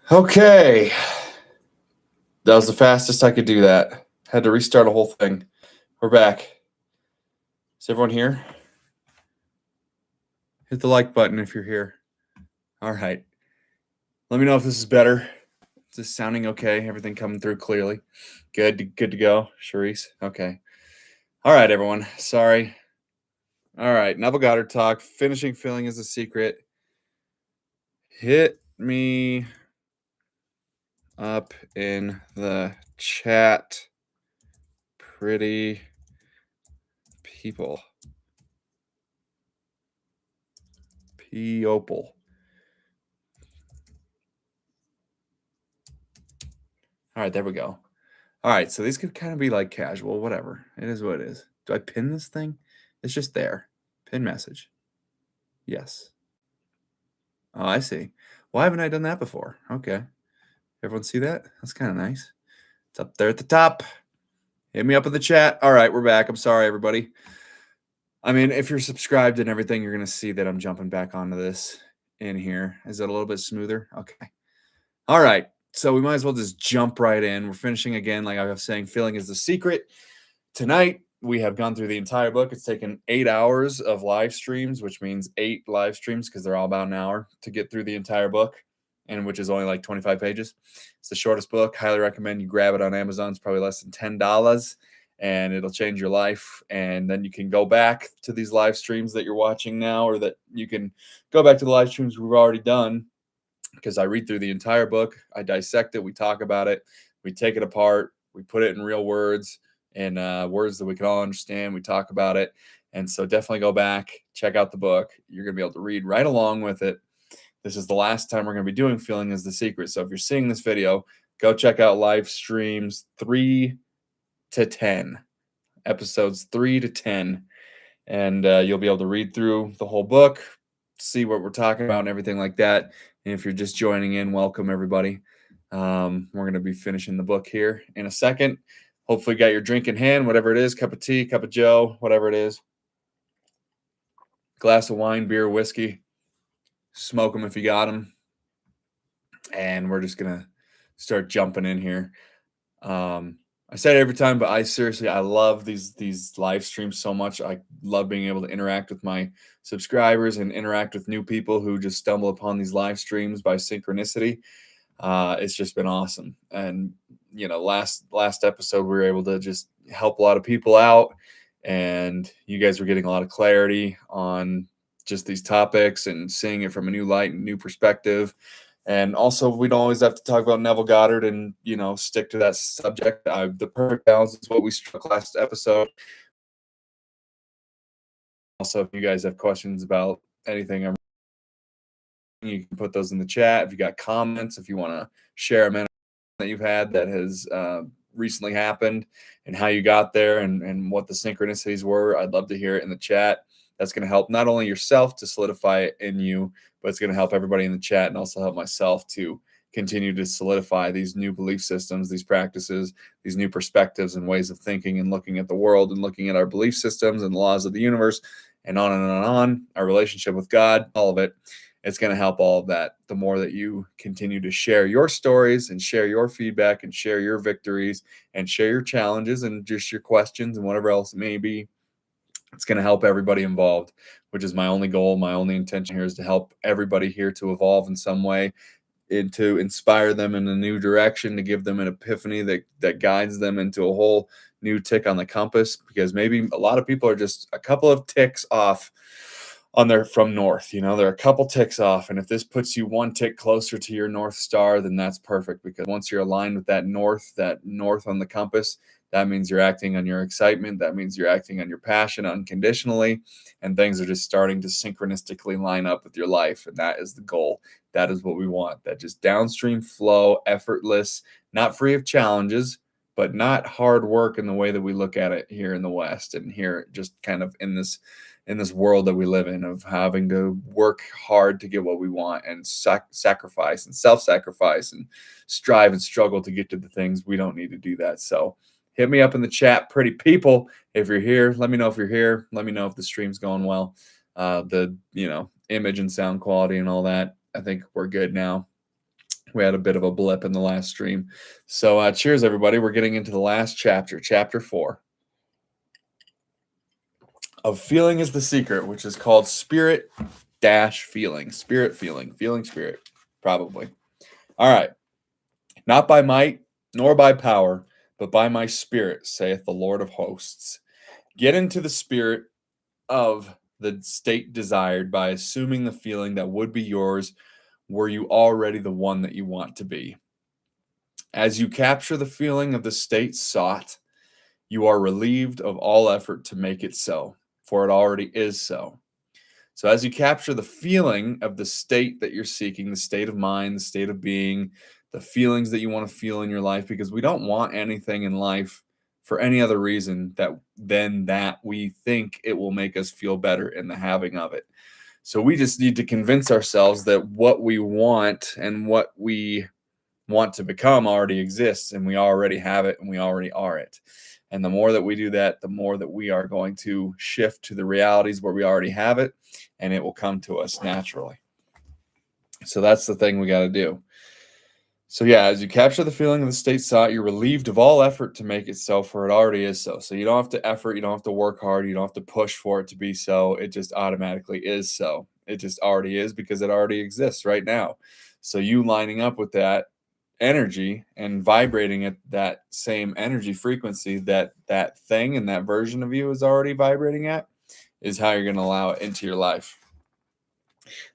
Okay. That was the fastest I could do that. Had to restart a whole thing. We're back. Is everyone here? Hit the like button if you're here. All right. Let me know if this is better. Is this sounding okay? Everything coming through clearly? Good to go, Charisse? Okay. All right, everyone. Sorry. All right. Neville Goddard talk. Finishing feeling is a secret. Hit me up in the chat, pretty people. P-opal. All right, there we go. All right, so these could kind of be like casual, whatever. It is what it is. Do I pin this thing? It's just there. Pin message. Yes. Oh, I see. Why haven't I done that before? Okay. Everyone see that? That's kind of nice. It's up there at the top. Hit me up in the chat. All right, we're back. I'm sorry, everybody. I mean, if you're subscribed and everything, you're going to see that I'm jumping back onto this in here. Is it a little bit smoother? Okay. All right. So we might as well just jump right in. We're finishing again, like I was saying, feeling is the secret. Tonight, we have gone through the entire book. It's taken 8 hours of live streams, which means 8 live streams because they're all about an hour to get through the entire book, and which is only like 25 pages. It's the shortest book. Highly recommend you grab it on Amazon. It's probably less than $10, and it'll change your life. And then you can go back to these live streams that you're watching now, or that you can go back to the live streams we've already done, because I read through the entire book. I dissect it. We talk about it. We take it apart. We put it in real words and words that we can all understand. We talk about it. And so definitely go back, check out the book. You're going to be able to read right along with it. This is the last time we're going to be doing Feeling is the Secret. So if you're seeing this video, go check out live streams 3 to 10, episodes 3 to 10. And you'll be able to read through the whole book, see what we're talking about and everything like that. And if you're just joining in, welcome everybody. We're going to be finishing the book here in a second. Hopefully you got your drink in hand, whatever it is, cup of tea, cup of joe, whatever it is. Glass of wine, beer, whiskey. Smoke them if you got them. And we're just going to start jumping in here. I say it every time, but I love these live streams so much. I love being able to interact with my subscribers and interact with new people who just stumble upon these live streams by synchronicity. It's just been awesome. And, you know, last episode, we were able to just help a lot of people out, and you guys were getting a lot of clarity on just these topics and seeing it from a new light and new perspective. And also, we don't always have to talk about Neville Goddard and, you know, stick to that subject. The perfect balance is what we struck last episode. Also, if you guys have questions about anything, you can put those in the chat. If you got comments, if you want to share a minute that you've had that has recently happened and how you got there and what the synchronicities were, I'd love to hear it in the chat. That's going to help not only yourself to solidify it in you, but it's going to help everybody in the chat and also help myself to continue to solidify these new belief systems, these practices, these new perspectives and ways of thinking and looking at the world and looking at our belief systems and the laws of the universe and on and on and on, our relationship with God, all of it. It's going to help all of that. The more that you continue to share your stories and share your feedback and share your victories and share your challenges and just your questions and whatever else it may be, it's going to help everybody involved, which is my only goal. My only intention here is to help everybody here to evolve in some way and to inspire them in a new direction, to give them an epiphany that guides them into a whole new tick on the compass, because maybe a lot of people are just a couple of ticks off on their from north. You know, they're a couple ticks off. And if this puts you one tick closer to your North Star, then that's perfect, because once you're aligned with that north on the compass, that means you're acting on your excitement. That means you're acting on your passion unconditionally, and things are just starting to synchronistically line up with your life. And that is the goal. That is what we want. That just downstream flow, effortless, not free of challenges, but not hard work in the way that we look at it here in the West and here just kind of in this world that we live in, of having to work hard to get what we want and sacrifice and self-sacrifice and strive and struggle to get to the things. We don't need to do that. So hit me up in the chat, pretty people. If you're here, let me know if you're here. Let me know if the stream's going well. The image and sound quality and all that, I think we're good now. We had a bit of a blip in the last stream. So cheers, everybody. We're getting into the last chapter, chapter 4 of Feeling is the Secret, which is called Spirit Feeling. Spirit feeling. Feeling spirit, probably. All right. Not by might, nor by power, but by my spirit, saith the Lord of hosts. Get into the spirit of the state desired by assuming the feeling that would be yours were you already the one that you want to be. As you capture the feeling of the state sought, you are relieved of all effort to make it so, for it already is so. So as you capture the feeling of the state that you're seeking, the state of mind, the state of being, the feelings that you want to feel in your life, because we don't want anything in life for any other reason than that we think it will make us feel better in the having of it. So we just need to convince ourselves that what we want and what we want to become already exists, and we already have it, and we already are it. And the more that we do that, the more that we are going to shift to the realities where we already have it, and it will come to us naturally. So that's the thing we got to do. So yeah, as you capture the feeling of the state sought, you're relieved of all effort to make it so, for it already is so. So you don't have to effort, you don't have to work hard, you don't have to push for it to be so. It just automatically is so. It just already is because it already exists right now. So you lining up with that energy and vibrating at that same energy frequency that thing and that version of you is already vibrating at is how you're going to allow it into your life.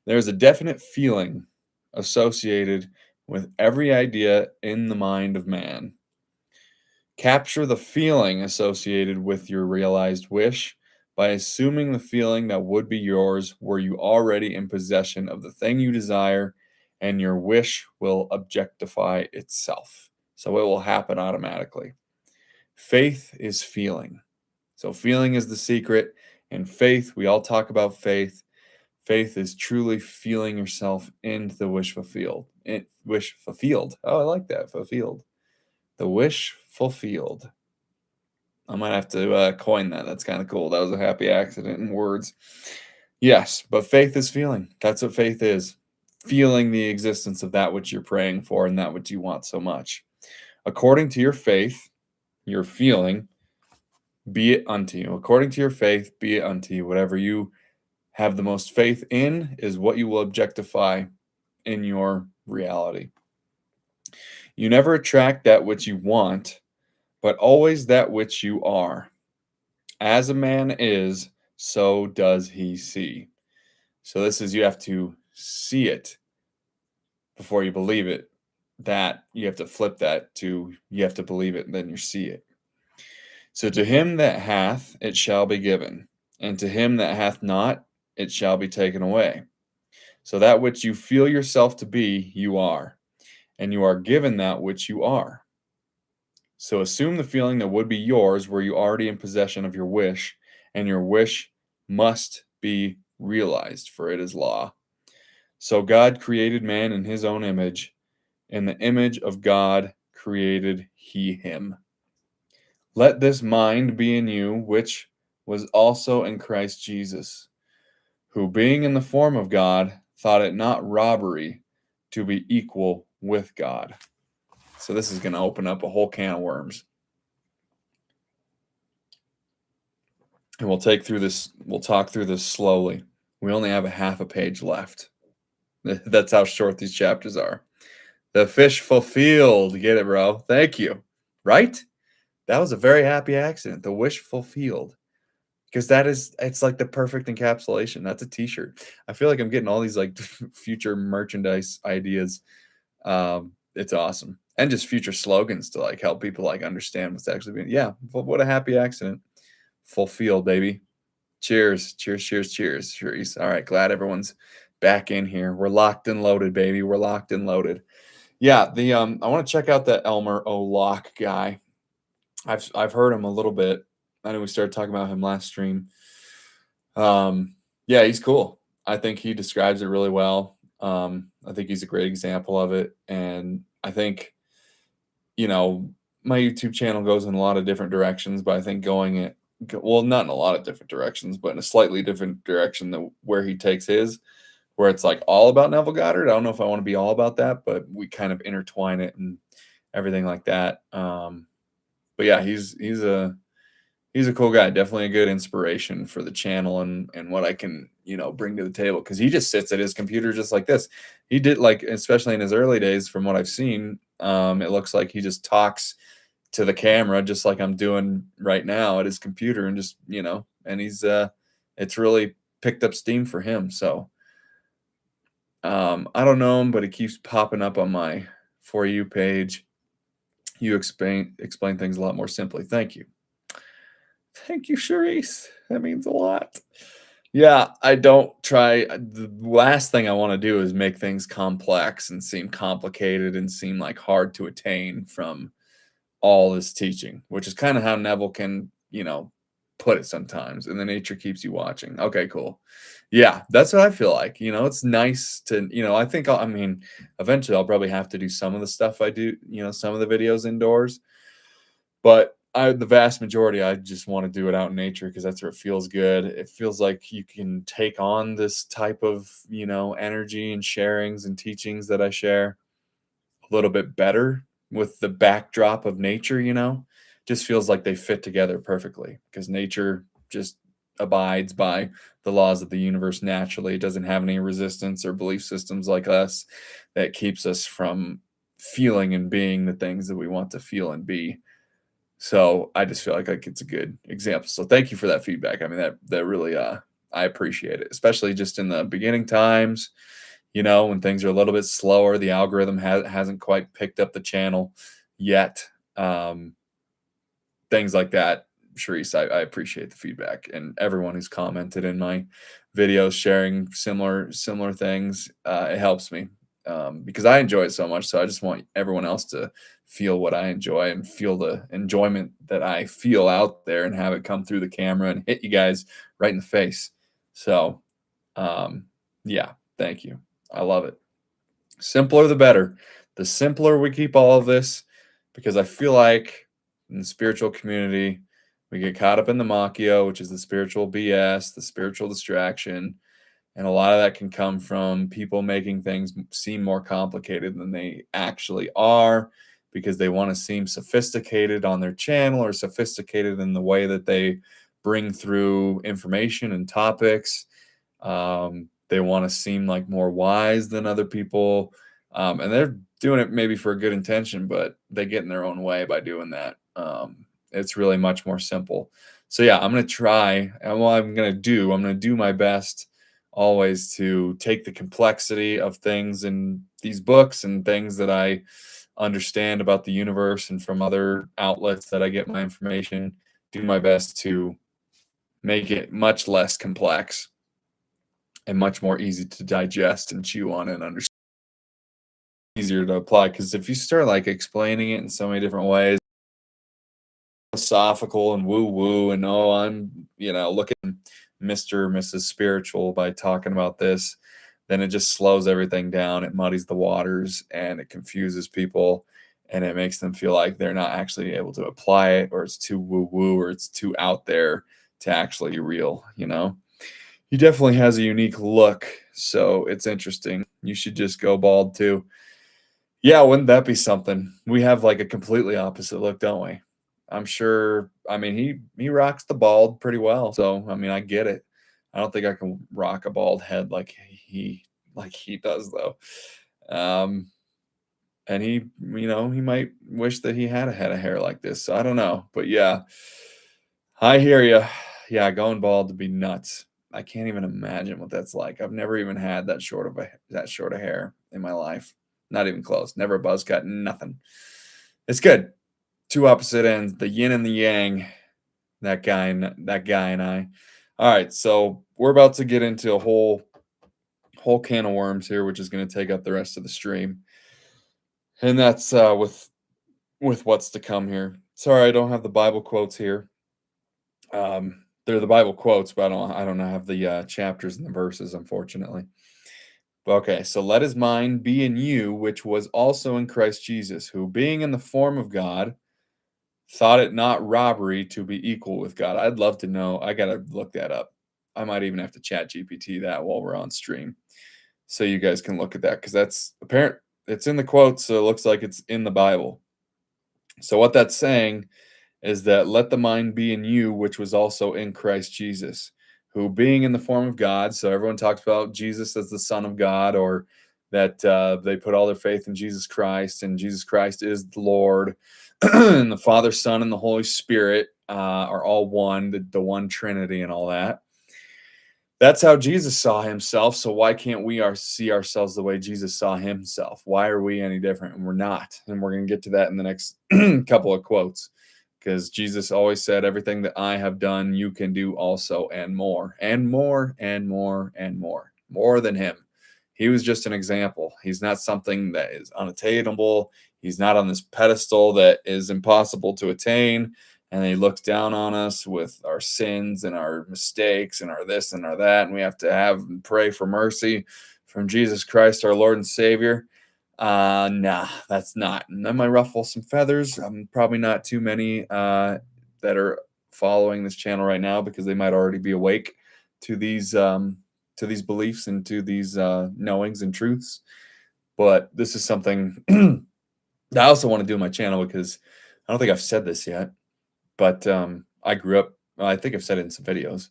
There's a definite feeling associated with every idea in the mind of man. Capture the feeling associated with your realized wish by assuming the feeling that would be yours were you already in possession of the thing you desire, and your wish will objectify itself. So it will happen automatically. Faith is feeling. So feeling is the secret, and faith, we all talk about faith. Faith is truly feeling yourself into the wish fulfilled. Wish fulfilled. Oh, I like that. Fulfilled. The wish fulfilled. I might have to coin that. That's kind of cool. That was a happy accident in words. Yes, but faith is feeling. That's what faith is. Feeling the existence of that which you're praying for and that which you want so much. According to your faith, your feeling, be it unto you. According to your faith, be it unto you. Whatever you have the most faith in is what you will objectify in your reality. You never attract that which you want, but always that which you are. As a man is, so does he see. So this is, you have to see it before you believe it. That you have to flip that to you have to believe it, and then you see it. So to him that hath, it shall be given, and to him that hath not, it shall be taken away. So that which you feel yourself to be, you are, and you are given that which you are. So assume the feeling that would be yours were you already in possession of your wish, and your wish must be realized, for it is law. So God created man in his own image. In the image of God created he him. Let this mind be in you, which was also in Christ Jesus, who being in the form of God, thought it not robbery to be equal with God. So this is going to open up a whole can of worms. And we'll talk through this slowly. We only have a half a page left. That's how short these chapters are. The fish fulfilled. Get it, bro? Thank you. Right? That was a very happy accident. The wish fulfilled. Because it's like the perfect encapsulation. That's a t-shirt. I feel like I'm getting all these like future merchandise ideas. It's awesome. And just future slogans to like help people like understand what's actually being. Yeah, what a happy accident. Fulfilled, baby. Cheers. Cheers, cheers, cheers. Cheers. All right, glad everyone's back in here. We're locked and loaded, baby. We're locked and loaded. Yeah, I want to check out that Elmer O. Locke guy. I've heard him a little bit. I know we started talking about him last stream. Yeah, he's cool. I think he describes it really well. I think he's a great example of it. And I think, my YouTube channel goes in a lot of different directions, but I think not in a lot of different directions, but in a slightly different direction than where he takes his where it's like all about Neville Goddard. I don't know if I want to be all about that, but we kind of intertwine it and everything like that. But yeah, he's a cool guy. Definitely a good inspiration for the channel and what I can, bring to the table. Because he just sits at his computer just like this. He did, like, especially in his early days, from what I've seen, it looks like he just talks to the camera just like I'm doing right now at his computer, and just, and it's really picked up steam for him. So I don't know him, but he keeps popping up on my For You page. You explain things a lot more simply. Thank you. Thank you, Charisse. That means a lot. Yeah, I don't try. The last thing I want to do is make things complex and seem complicated and seem like hard to attain from all this teaching, which is kind of how Neville can, put it sometimes. And the nature keeps you watching. Okay, cool. Yeah, that's what I feel like. It's nice to, I think, eventually I'll probably have to do some of the stuff I do, some of the videos indoors. But the vast majority, I just want to do it out in nature because that's where it feels good. It feels like you can take on this type of, energy and sharings and teachings that I share a little bit better with the backdrop of nature. Just feels like they fit together perfectly because nature just abides by the laws of the universe naturally. It doesn't have any resistance or belief systems like us that keeps us from feeling and being the things that we want to feel and be. So I just feel like it's a good example. So thank you for that feedback. I mean, that really, I appreciate it, especially just in the beginning times, when things are a little bit slower, the algorithm hasn't quite picked up the channel yet. Things like that. Charisse, I appreciate the feedback, and everyone who's commented in my videos sharing similar things. It helps me because I enjoy it so much. So I just want everyone else to feel what I enjoy and feel the enjoyment that I feel out there, and have it come through the camera and hit you guys right in the face. So yeah, thank you. I love it. Simpler the better. The simpler we keep all of this, because I feel like in the spiritual community, we get caught up in the Machio, which is the spiritual BS, the spiritual distraction. And a lot of that can come from people making things seem more complicated than they actually are, because they want to seem sophisticated on their channel, or sophisticated in the way that they bring through information and topics. They want to seem like more wise than other people. And they're doing it maybe for a good intention, but they get in their own way by doing that. It's really much more simple. So yeah, I'm going to try, and what I'm going to do my best always to take the complexity of things in these books and things that I understand about the universe and from other outlets that I get my information, do my best to make it much less complex and much more easy to digest and chew on and understand, easier to apply. Because if you start like explaining it in so many different ways, philosophical and woo woo, and I'm looking Mr. or Mrs. Spiritual by talking about this, then it just slows everything down. It muddies the waters and it confuses people, and it makes them feel like they're not actually able to apply it, or it's too woo woo, or it's too out there to actually real. He definitely has a unique look, so it's interesting. You should just go bald too. Yeah, wouldn't that be something? We have like a completely opposite look, don't we? I'm sure. I mean, he rocks the bald pretty well. So I mean, I get it. I don't think I can rock a bald head like he does though. Um, and he might wish that he had a head of hair like this. So I don't know, but yeah, I hear you. Yeah, going bald would be nuts. I can't even imagine what that's like. I've never even had that short of hair in my life. Not even close. Never a buzz cut. Nothing. It's good. Two opposite ends, the yin and the yang. That guy and I. All right, so we're about to get into a whole can of worms here, which is going to take up the rest of the stream, and that's with what's to come here. Sorry, I don't have the Bible quotes here. They're the Bible quotes, but I don't have the chapters and the verses, unfortunately. Okay, so let his mind be in you, which was also in Christ Jesus, who, being in the form of God, thought it not robbery to be equal with God. I'd love to know. I gotta look that up. I might even have to chat GPT that while we're on stream. so you guys can look at that, because that's apparent. It's in the quotes, so it looks like it's in the Bible. So what that's saying is that let the mind be in you, which was also in Christ Jesus, who being in the form of God. So everyone talks about Jesus as the Son of God, or that they put all their faith in Jesus Christ, and Jesus Christ is the Lord, and the Father, Son, and the Holy Spirit are all one, the one Trinity, and all that. That's how Jesus saw himself. So why can't we see ourselves the way Jesus saw himself? Why are we any different? And we're not. And we're going to get to that in the next couple of quotes, because Jesus always said, everything that I have done, you can do also, and more, and more, and more, and more than him. He was just an example. He's not something that is unattainable. He's not on this pedestal that is impossible to attain. And he looks down on us with our sins and our mistakes and our this and our that. And we have to have and pray for mercy from Jesus Christ, our Lord and Savior. Nah, that's not. And that might ruffle some feathers. Probably not too many that are following this channel right now, because they might already be awake to these beliefs and to these knowings and truths. But this is something that I also want to do on my channel, because I don't think I've said this yet. But I grew up, well, I think I've said it in some videos,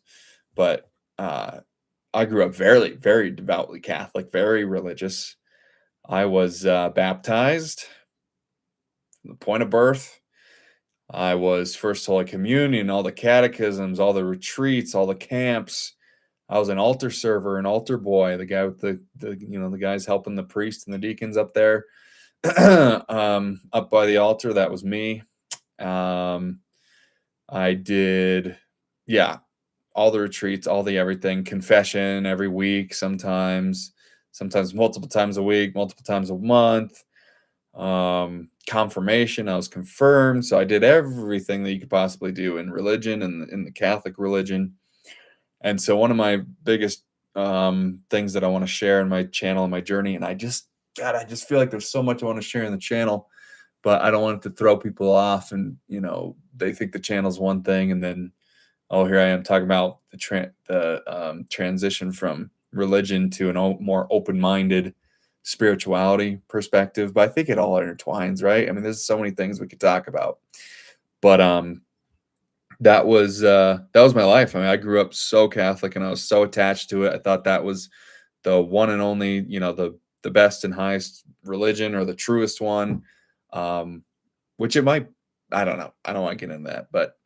but I grew up very, very devoutly Catholic, very religious. I was baptized from the point of birth. I was First Holy Communion, all the catechisms, all the retreats, all the camps. I was an altar server, an altar boy, the guy with the guys helping the priest and the deacons up there, up by the altar. That was me. I did, yeah, all the retreats, all the everything, confession every week, sometimes multiple times a week, multiple times a month. Confirmation, I was confirmed. So I did everything that you could possibly do in religion and in the Catholic religion. And so one of my biggest things that I want to share in my channel and my journey, and I just feel like there's so much I want to share in the channel, but I don't want it to throw people off, and they think the channel's one thing, and then here I am talking about the transition from religion to a more open-minded spirituality perspective. But I think it all intertwines, right? I mean, there's so many things we could talk about. But that was my life. I mean, I grew up so Catholic, and I was so attached to it. I thought that was the one and only, the best and highest religion, or the truest one. Which it might, I don't know. I don't want to get into that, but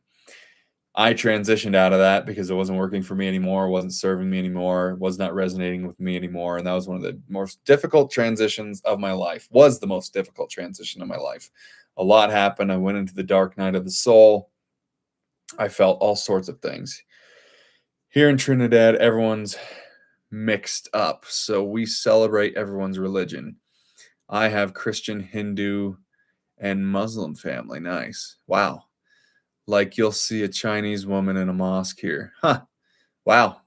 I transitioned out of that because it wasn't working for me anymore. It wasn't serving me anymore. It was not resonating with me anymore. And that was one of the most difficult transitions of my life. Was the most difficult transition of my life. A lot happened. I went into the dark night of the soul. I felt all sorts of things. Here in Trinidad, everyone's mixed up. So we celebrate everyone's religion. I have Christian, Hindu, and Muslim family. Nice. Wow. Like you'll see a Chinese woman in a mosque here. Huh. Wow.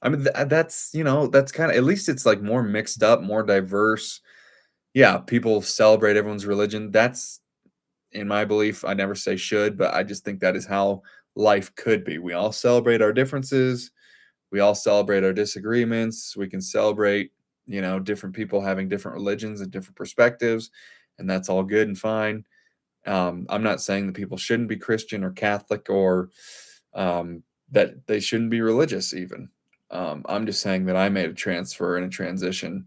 I mean, that's kind of, at least it's like more mixed up, more diverse. Yeah, people celebrate everyone's religion. That's, in my belief, I never say should, but I just think that is how life could be. We all celebrate our differences. We all celebrate our disagreements. We can celebrate, different people having different religions and different perspectives, and that's all good and fine. I'm not saying that people shouldn't be Christian or Catholic, or that they shouldn't be religious even. I'm just saying that I made a transfer and a transition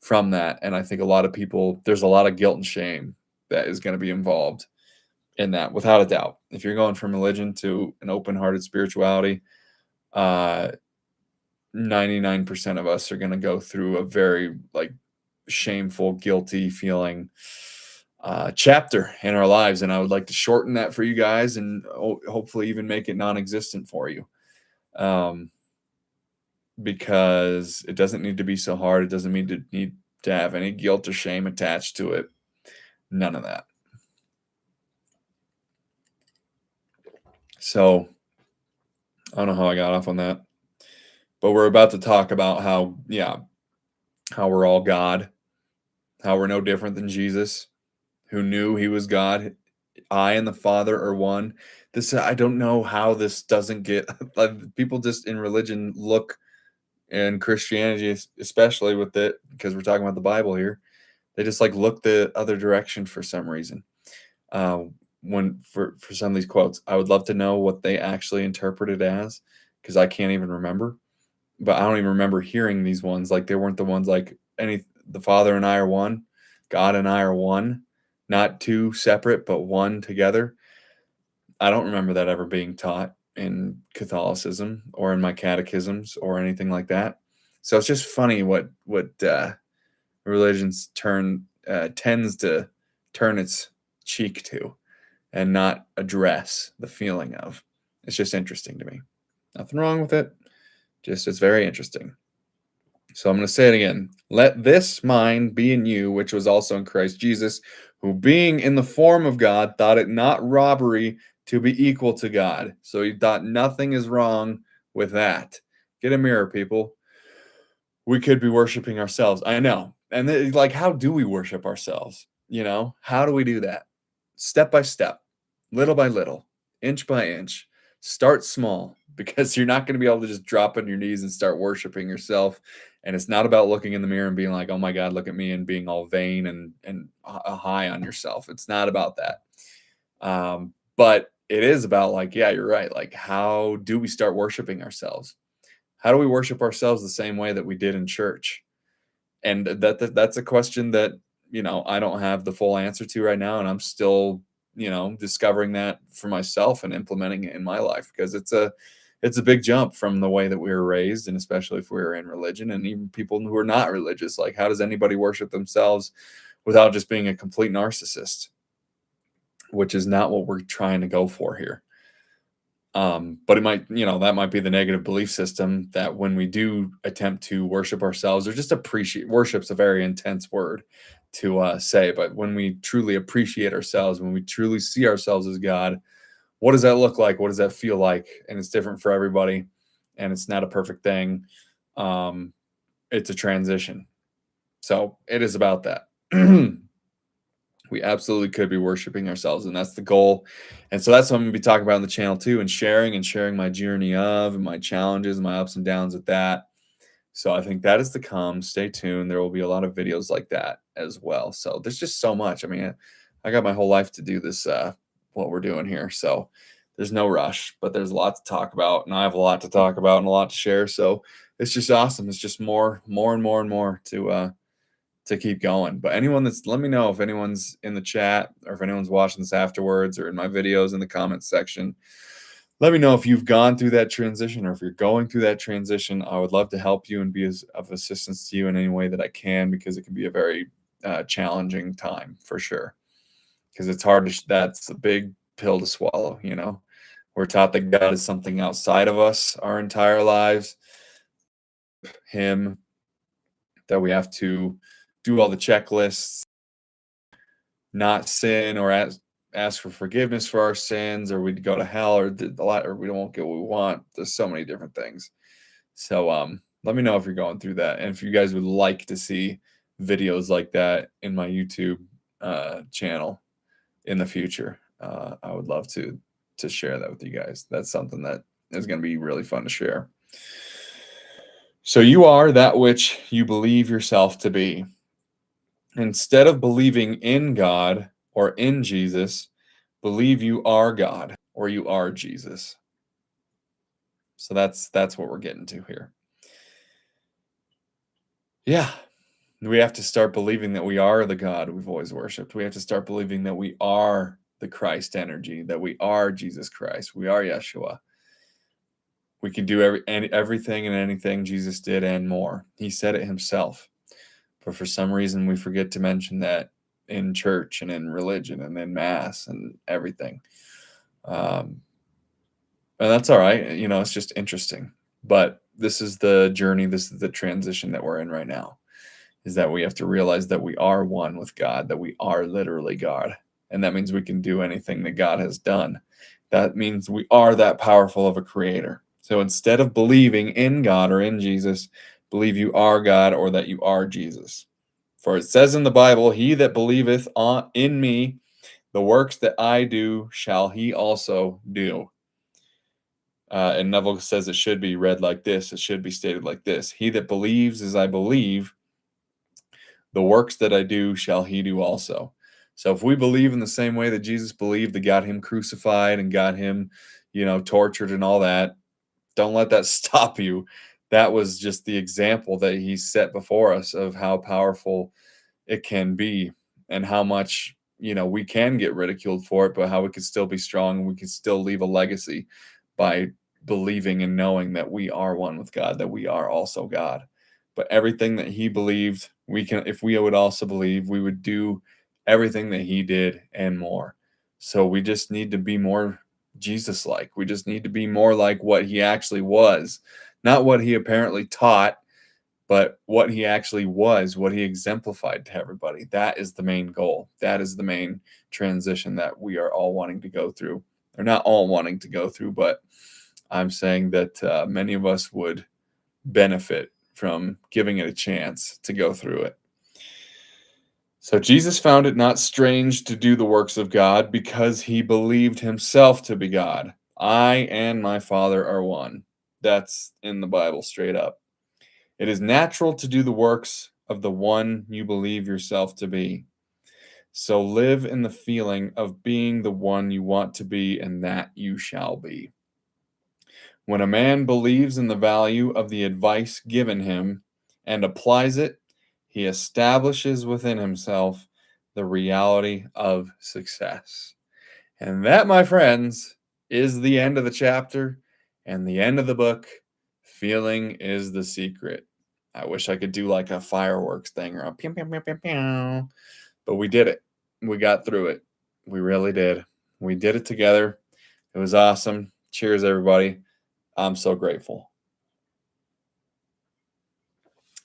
from that. And I think a lot of people, there's a lot of guilt and shame that is going to be involved in that, without a doubt. If you're going from religion to an open-hearted spirituality, 99% of us are going to go through a very shameful, guilty feeling chapter in our lives. And I would like to shorten that for you guys, and hopefully even make it non-existent for you. Because it doesn't need to be so hard. It doesn't need to have any guilt or shame attached to it. None of that. So I don't know how I got off on that, but we're about to talk about how we're all God, how we're no different than Jesus, who knew he was God. I and the Father are one. I don't know how this doesn't get, people just in religion look And Christianity, especially with it, because we're talking about the Bible here, they just like look the other direction for some reason. When for some of these quotes, I would love to know what they actually interpret it as, because I can't even remember. But I don't even remember hearing these ones. Like, they weren't the ones like the Father and I are one, God and I are one, not two separate, but one together. I don't remember that ever being taught in Catholicism or in my catechisms or anything like that. So it's just funny what religions tends to turn its cheek to and not address the feeling of. It's just interesting to me. Nothing wrong with it. Just it's very interesting. So I'm going to say it again. Let this mind be in you, which was also in Christ Jesus, who being in the form of God, thought it not robbery to be equal to God. So he thought nothing is wrong with that. Get a mirror, people. We could be worshiping ourselves. I know. And like, how do we worship ourselves? How do we do that? Step by step, little by little, inch by inch. Start small, because you're not going to be able to just drop on your knees and start worshiping yourself. And it's not about looking in the mirror and being like, oh my God, look at me, and being all vain and high on yourself. It's not about that. But it is about, like, yeah, you're right. Like, how do we start worshiping ourselves? How do we worship ourselves the same way that we did in church? And that's a question that, I don't have the full answer to right now. And I'm still, discovering that for myself and implementing it in my life, because it's a big jump from the way that we were raised. And especially if we were in religion, and even people who are not religious, like, how does anybody worship themselves without just being a complete narcissist? Which is not what we're trying to go for here. But it might, that might be the negative belief system, that when we do attempt to worship ourselves or just appreciate, worship's a very intense word to say, but when we truly appreciate ourselves, when we truly see ourselves as God, what does that look like? What does that feel like? And it's different for everybody, and it's not a perfect thing. It's a transition. So it is about that. We absolutely could be worshiping ourselves, and that's the goal. And so that's what I'm going to be talking about on the channel too, and sharing my journey and my challenges and my ups and downs with that. So I think that is to come. Stay tuned. There will be a lot of videos like that as well. So there's just so much. I mean, I got my whole life to do this, what we're doing here. So there's no rush, but there's a lot to talk about, and I have a lot to talk about and a lot to share. So it's just awesome. It's just more and more to keep going. But let me know if anyone's in the chat, or if anyone's watching this afterwards, or in my videos in the comments section. Let me know if you've gone through that transition, or if you're going through that transition. I would love to help you and be of assistance to you in any way that I can, because it can be a very challenging time for sure. Because it's hard that's a big pill to swallow. We're taught that God is something outside of us our entire lives. Him, that we have to do all the checklists, not sin, or ask for forgiveness for our sins, or we'd go to hell, or we won't get what we want. There's so many different things. So let me know if you're going through that, and if you guys would like to see videos like that in my YouTube channel in the future. I would love to share that with you guys. That's something that is going to be really fun to share. So you are that which you believe yourself to be. Instead of believing in God or in Jesus, believe you are God or you are Jesus. So that's what we're getting to here. Yeah. We have to start believing that we are the God we've always worshipped. We have to start believing that we are the Christ energy, that we are Jesus Christ. We are Yeshua. We can do everything and anything Jesus did and more. He said it himself. But for some reason, we forget to mention that in church and in religion and in mass and everything. And that's all right. It's just interesting. But this is the journey. This is the transition that we're in right now, is that we have to realize that we are one with God, that we are literally God. And that means we can do anything that God has done. That means we are that powerful of a creator. So instead of believing in God or in Jesus, believe you are God or that you are Jesus. For it says in the Bible, he that believeth in me, the works that I do shall he also do. And Neville says it should be read like this. It should be stated like this. He that believes as I believe, the works that I do shall he do also. So if we believe in the same way that Jesus believed, that got him crucified and got him, tortured and all that, don't let that stop you. That was just the example that he set before us of how powerful it can be and how much, we can get ridiculed for it, but how we can still be strong and we can still leave a legacy by believing and knowing that we are one with God, that we are also God. But everything that he believed, if we would also believe, we would do everything that he did and more. So we just need to be more Jesus-like. We just need to be more like what he actually was, not what he apparently taught, but what he actually was, what he exemplified to everybody. That is the main goal. That is the main transition that we are all wanting to go through. Or not all wanting to go through, but I'm saying that many of us would benefit from giving it a chance to go through it. So Jesus found it not strange to do the works of God because he believed himself to be God. I and my Father are one. That's in the Bible straight up. It is natural to do the works of the one you believe yourself to be. So live in the feeling of being the one you want to be, and that you shall be. When a man believes in the value of the advice given him and applies it, he establishes within himself the reality of success. And that, my friends, is the end of the chapter and the end of the book. Feeling is the secret. I wish I could do like a fireworks thing or a pew, pew, pew, pew, pew. But we did it. We got through it. We really did. We did it together. It was awesome. Cheers, everybody. I'm so grateful.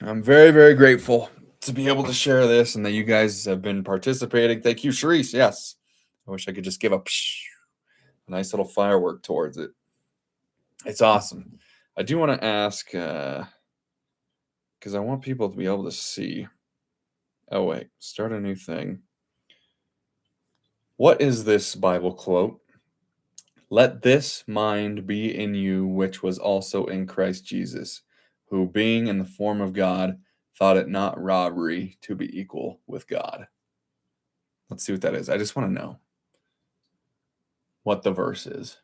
I'm very, very grateful to be able to share this and that you guys have been participating. Thank you, Sharice. Yes. I wish I could just give a nice little firework towards it. It's awesome. I do want to ask, because I want people to be able to see. Oh, wait. Start a new thing. What is this Bible quote? Let this mind be in you, which was also in Christ Jesus, who being in the form of God, thought it not robbery to be equal with God. Let's see what that is. I just want to know what the verse is.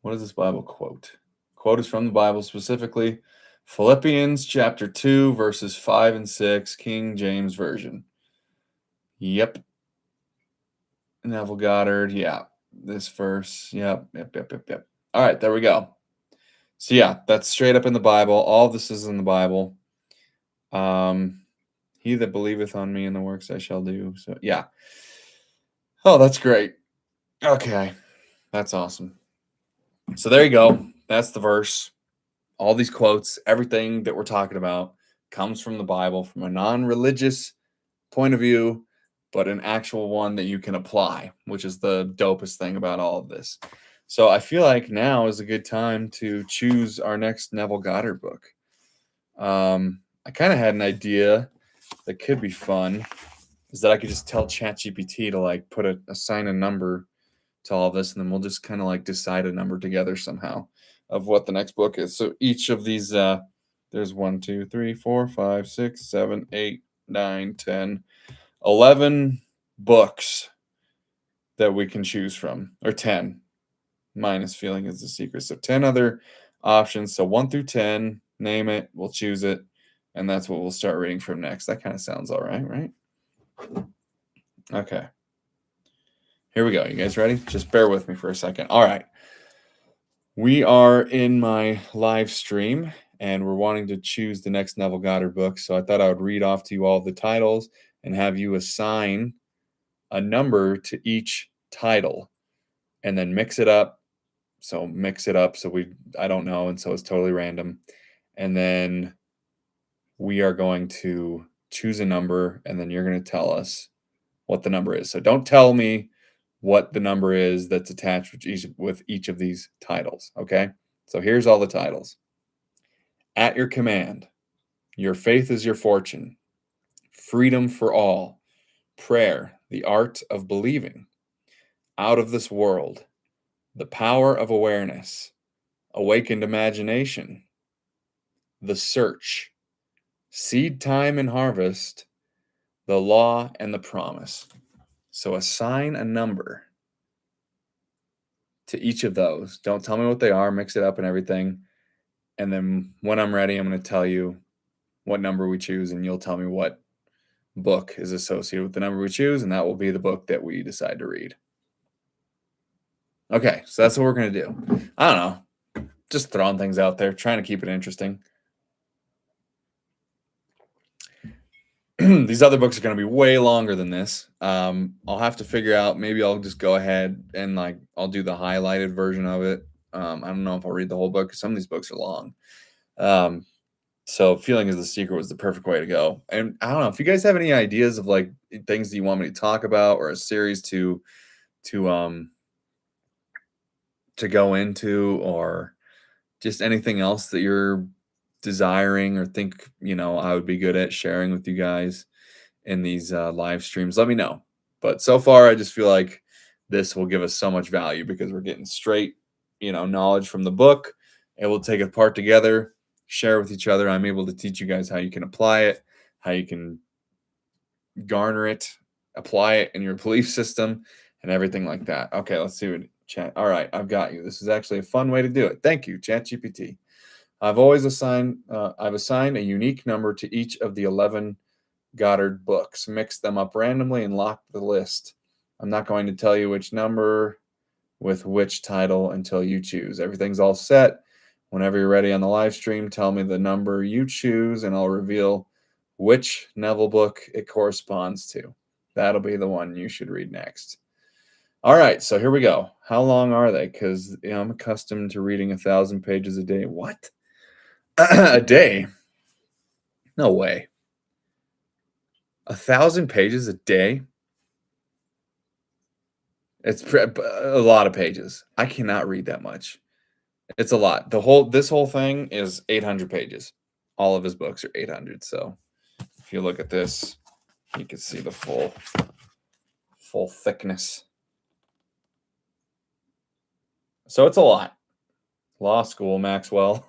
What is this Bible quote? Quote is from the Bible, specifically Philippians chapter 2, verses 5 and 6, King James Version. Yep. Neville Goddard. Yeah. This verse. Yep. All right, there we go. So yeah, that's straight up in the Bible. All of this is in the Bible. He that believeth on me and the works I shall do. So yeah. Oh, that's great. Okay. That's awesome. So there you go. That's the verse. All these quotes, everything that we're talking about comes from the Bible, from a non-religious point of view, but an actual one that you can apply, which is the dopest thing about all of this. So I feel like now is a good time to choose our next Neville Goddard book. I kind of had an idea that could be fun, is that I could just tell ChatGPT to like assign a number to all of this, and then we'll just kind of like decide a number together somehow of what the next book is. So each of these, there's 1, 2, 3, 4, 5, 6, 7, 8, 9, 10, 11 books that we can choose from, or 10 minus feeling is the secret. So 10 other options. So 1 through 10, name it, we'll choose it, and that's what we'll start reading from next. That kind of sounds all right, right? Okay. Here we go. You guys ready? Just bear with me for a second. All right. We are in my live stream, and we're wanting to choose the next Neville Goddard book. So I thought I would read off to you all the titles and have you assign a number to each title and then mix it up. So I don't know. And so it's totally random. And then we are going to choose a number, and then you're going to tell us what the number is. So don't tell me what the number is that's attached with each of these titles. Okay. So here's all the titles. At your command, your faith is your fortune, freedom for all, prayer, the art of believing, out of this world, the power of awareness, Awakened Imagination, The Search, Seed Time and Harvest, The Law and the Promise. So assign a number to each of those. Don't tell me what they are, mix it up and everything. And then when I'm ready, I'm going to tell you what number we choose, and you'll tell me what book is associated with the number we choose, and that will be the book that we decide to read. Okay, so that's what we're going to do. I don't know. Just throwing things out there, trying to keep it interesting. These other books are going to be way longer than this. I'll have to figure out, maybe I'll just go ahead and like I'll do the highlighted version of it. I don't know if I'll read the whole book because some of these books are long. So Feeling is the Secret was the perfect way to go. And I don't know if you guys have any ideas of like things that you want me to talk about or a series to go into, or just anything else that you're desiring or think, I would be good at sharing with you guys in these live streams, let me know. But so far, I just feel like this will give us so much value because we're getting straight, knowledge from the book, and we'll take it apart together, share with each other. I'm able to teach you guys how you can apply it, how you can garner it, apply it in your belief system, and everything like that. Okay, let's see what chat. All right, I've got you. This is actually a fun way to do it. Thank you, ChatGPT. I've assigned a unique number to each of the 11 Goddard books, mix them up randomly, and lock the list. I'm not going to tell you which number with which title until you choose. Everything's all set. Whenever you're ready on the live stream, tell me the number you choose, and I'll reveal which Neville book it corresponds to. That'll be the one you should read next. All right, so here we go. How long are they? Because I'm accustomed to reading 1,000 pages a day. What? A day? No way. 1,000 pages a day? It's a lot of pages. I cannot read that much. It's a lot. This whole thing is 800 pages. All of his books are 800. So if you look at this, you can see the full thickness. So it's a lot. Law school, Maxwell.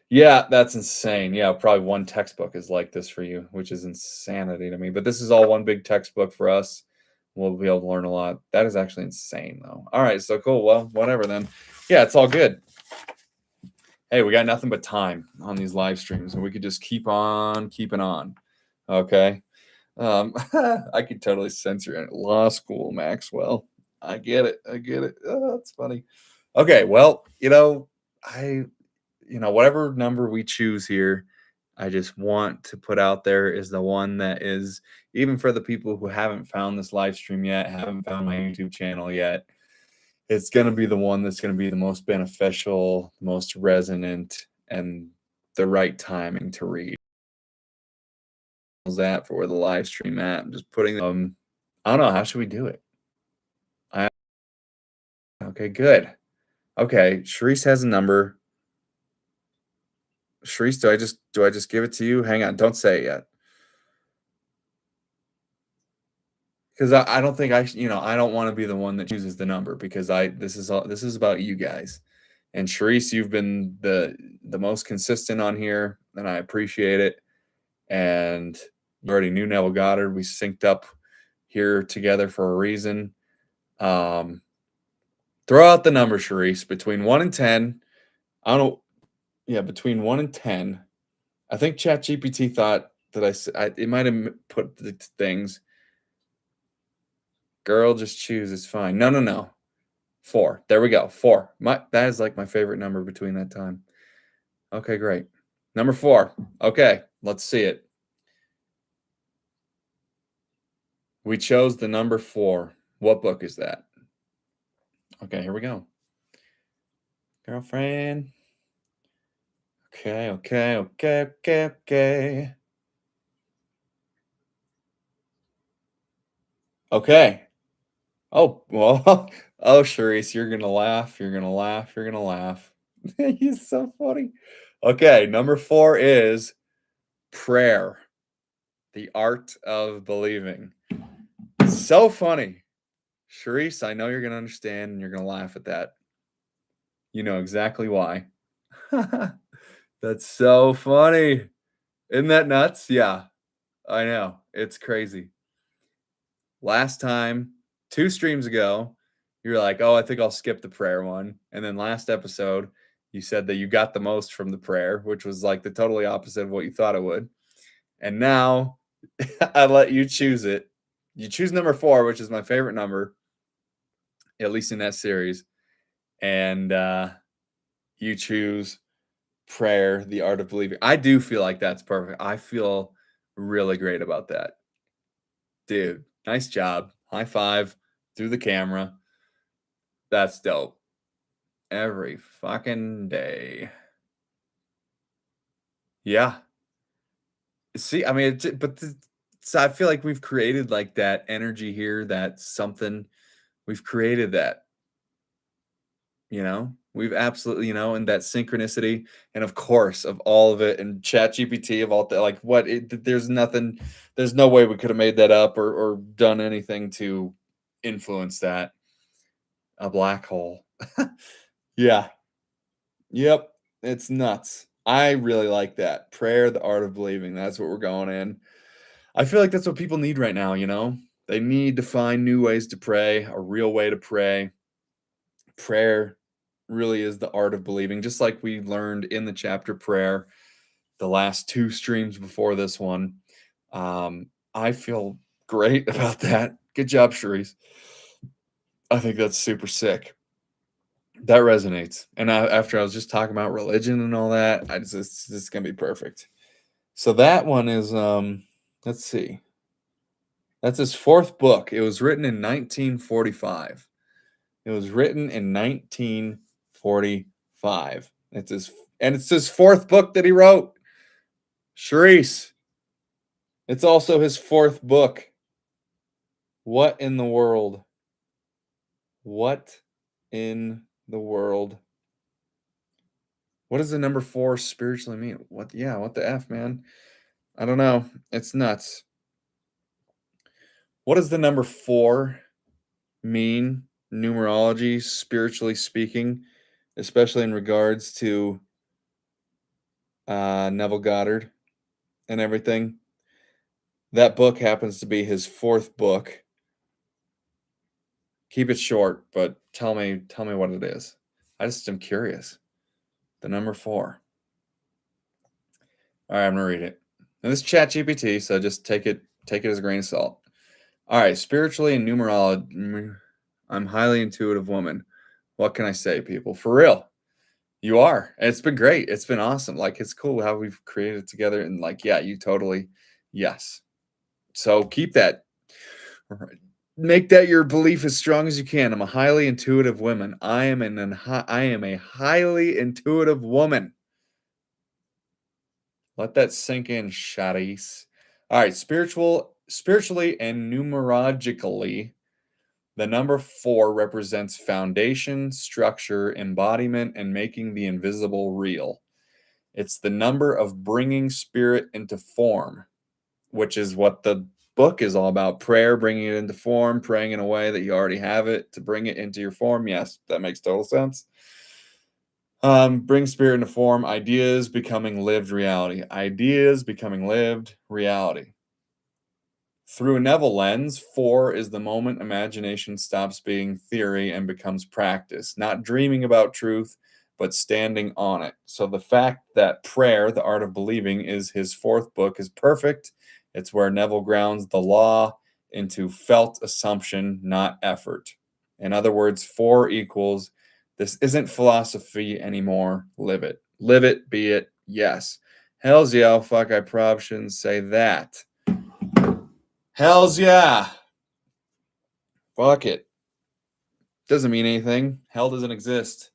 Yeah, that's insane. Yeah, probably one textbook is like this for you, which is insanity to me. But this is all one big textbook for us. We'll be able to learn a lot. That is actually insane, though. All right, so cool. Well, whatever then. Yeah, it's all good. Hey, we got nothing but time on these live streams, and we could just keep on keeping on. Okay. I could totally censor it. Law school, Maxwell. I get it. Oh, that's funny. Okay, well, whatever number we choose here, I just want to put out there is the one that is, even for the people who haven't found this live stream yet, haven't found my YouTube channel yet, it's going to be the one that's going to be the most beneficial, most resonant, and the right timing to read. That for where the live stream at. I'm just putting I don't know, how should we do it? Okay, good. Okay, Sharice has a number. Sharice, do I just give it to you? Hang on, don't say it yet. Because I don't think I don't want to be the one that chooses the number, because this is about you guys. And Sharice, you've been the most consistent on here, and I appreciate it. And you already knew Neville Goddard. We synced up here together for a reason. Throw out the number, Sharice, between 1 and 10. I don't know. Yeah, between 1 and 10. I think ChatGPT thought that it might have put the things. Girl, just choose. It's fine. No. 4. There we go. 4. That is like my favorite number between that time. Okay, great. Number 4. Okay, let's see it. We chose the number 4. What book is that? Okay, here we go. Girlfriend. Okay. Okay. Oh, well. Oh, Sharice, you're going to laugh. You're going to laugh. He's so funny. Okay, number 4 is prayer. The Art of Believing. So funny. Sharice, I know you're going to understand and you're going to laugh at that. You know exactly why. That's so funny. Isn't that nuts? Yeah, I know. It's crazy. Last time, 2 streams ago, you were like, "Oh, I think I'll skip the prayer one." And then last episode, you said that you got the most from the prayer, which was like the totally opposite of what you thought it would. And now I let you choose it. You choose number 4, which is my favorite number, at least in that series. And you choose prayer, the art of believing. I do feel like that's perfect. I feel really great about that. Dude, nice job. High five through the camera. That's dope. Every fucking day. Yeah. See, I mean, so I feel like we've created like that energy here, that something. We've created that, you know? We've absolutely, and that synchronicity, and of course, of all of it, and ChatGPT of all that, like there's nothing, there's no way we could have made that up or done anything to influence that. A black hole. Yeah. Yep. It's nuts. I really like that. Prayer, the art of believing. That's what we're going in. I feel like that's what people need right now, They need to find new ways to pray, a real way to pray. Prayer really is the art of believing, just like we learned in the chapter prayer, the last 2 streams before this one. I feel great about that. Good job, Charisse. I think that's super sick. That resonates. And after I was just talking about religion and all that, it's gonna be perfect. So that one is let's see. That's his 4th book. It was written in 1945. It was written in 1945. It's his 4th book that he wrote. Charisse. It's also his 4th book. What in the world? What in the world? What does the number 4 spiritually mean? What the F, man? I don't know. It's nuts. What does the number 4 mean, numerology, spiritually speaking, especially in regards to Neville Goddard and everything? That book happens to be his 4th book. Keep it short, but tell me what it is. I just am curious. The number 4. All right, I'm gonna read it. And this is ChatGPT, so just take it as a grain of salt. All right, spiritually and numerology. I'm highly intuitive woman. What can I say, people? For real, you are. And it's been great. It's been awesome. Like, it's cool how we've created together. And like, yeah, you totally, yes. So keep that. Make that your belief as strong as you can. I'm a highly intuitive woman. I am a highly intuitive woman. Let that sink in, shotties. All right, spiritually and numerologically, the number 4 represents foundation, structure, embodiment, and making the invisible real. It's the number of bringing spirit into form, which is what the book is all about. Prayer, bringing it into form, praying in a way that you already have it to bring it into your form. Yes, that makes total sense. Bring spirit into form, ideas becoming lived reality. Ideas becoming lived reality. Through a Neville lens, 4 is the moment imagination stops being theory and becomes practice, not dreaming about truth, but standing on it. So the fact that prayer, the art of believing, is his 4th book is perfect. It's where Neville grounds the law into felt assumption, not effort. In other words, 4 equals this isn't philosophy anymore. Live it. Live it, be it. Yes. Hells yeah. Fuck, I probably shouldn't say that. Hells yeah. Fuck it. Doesn't mean anything. Hell doesn't exist.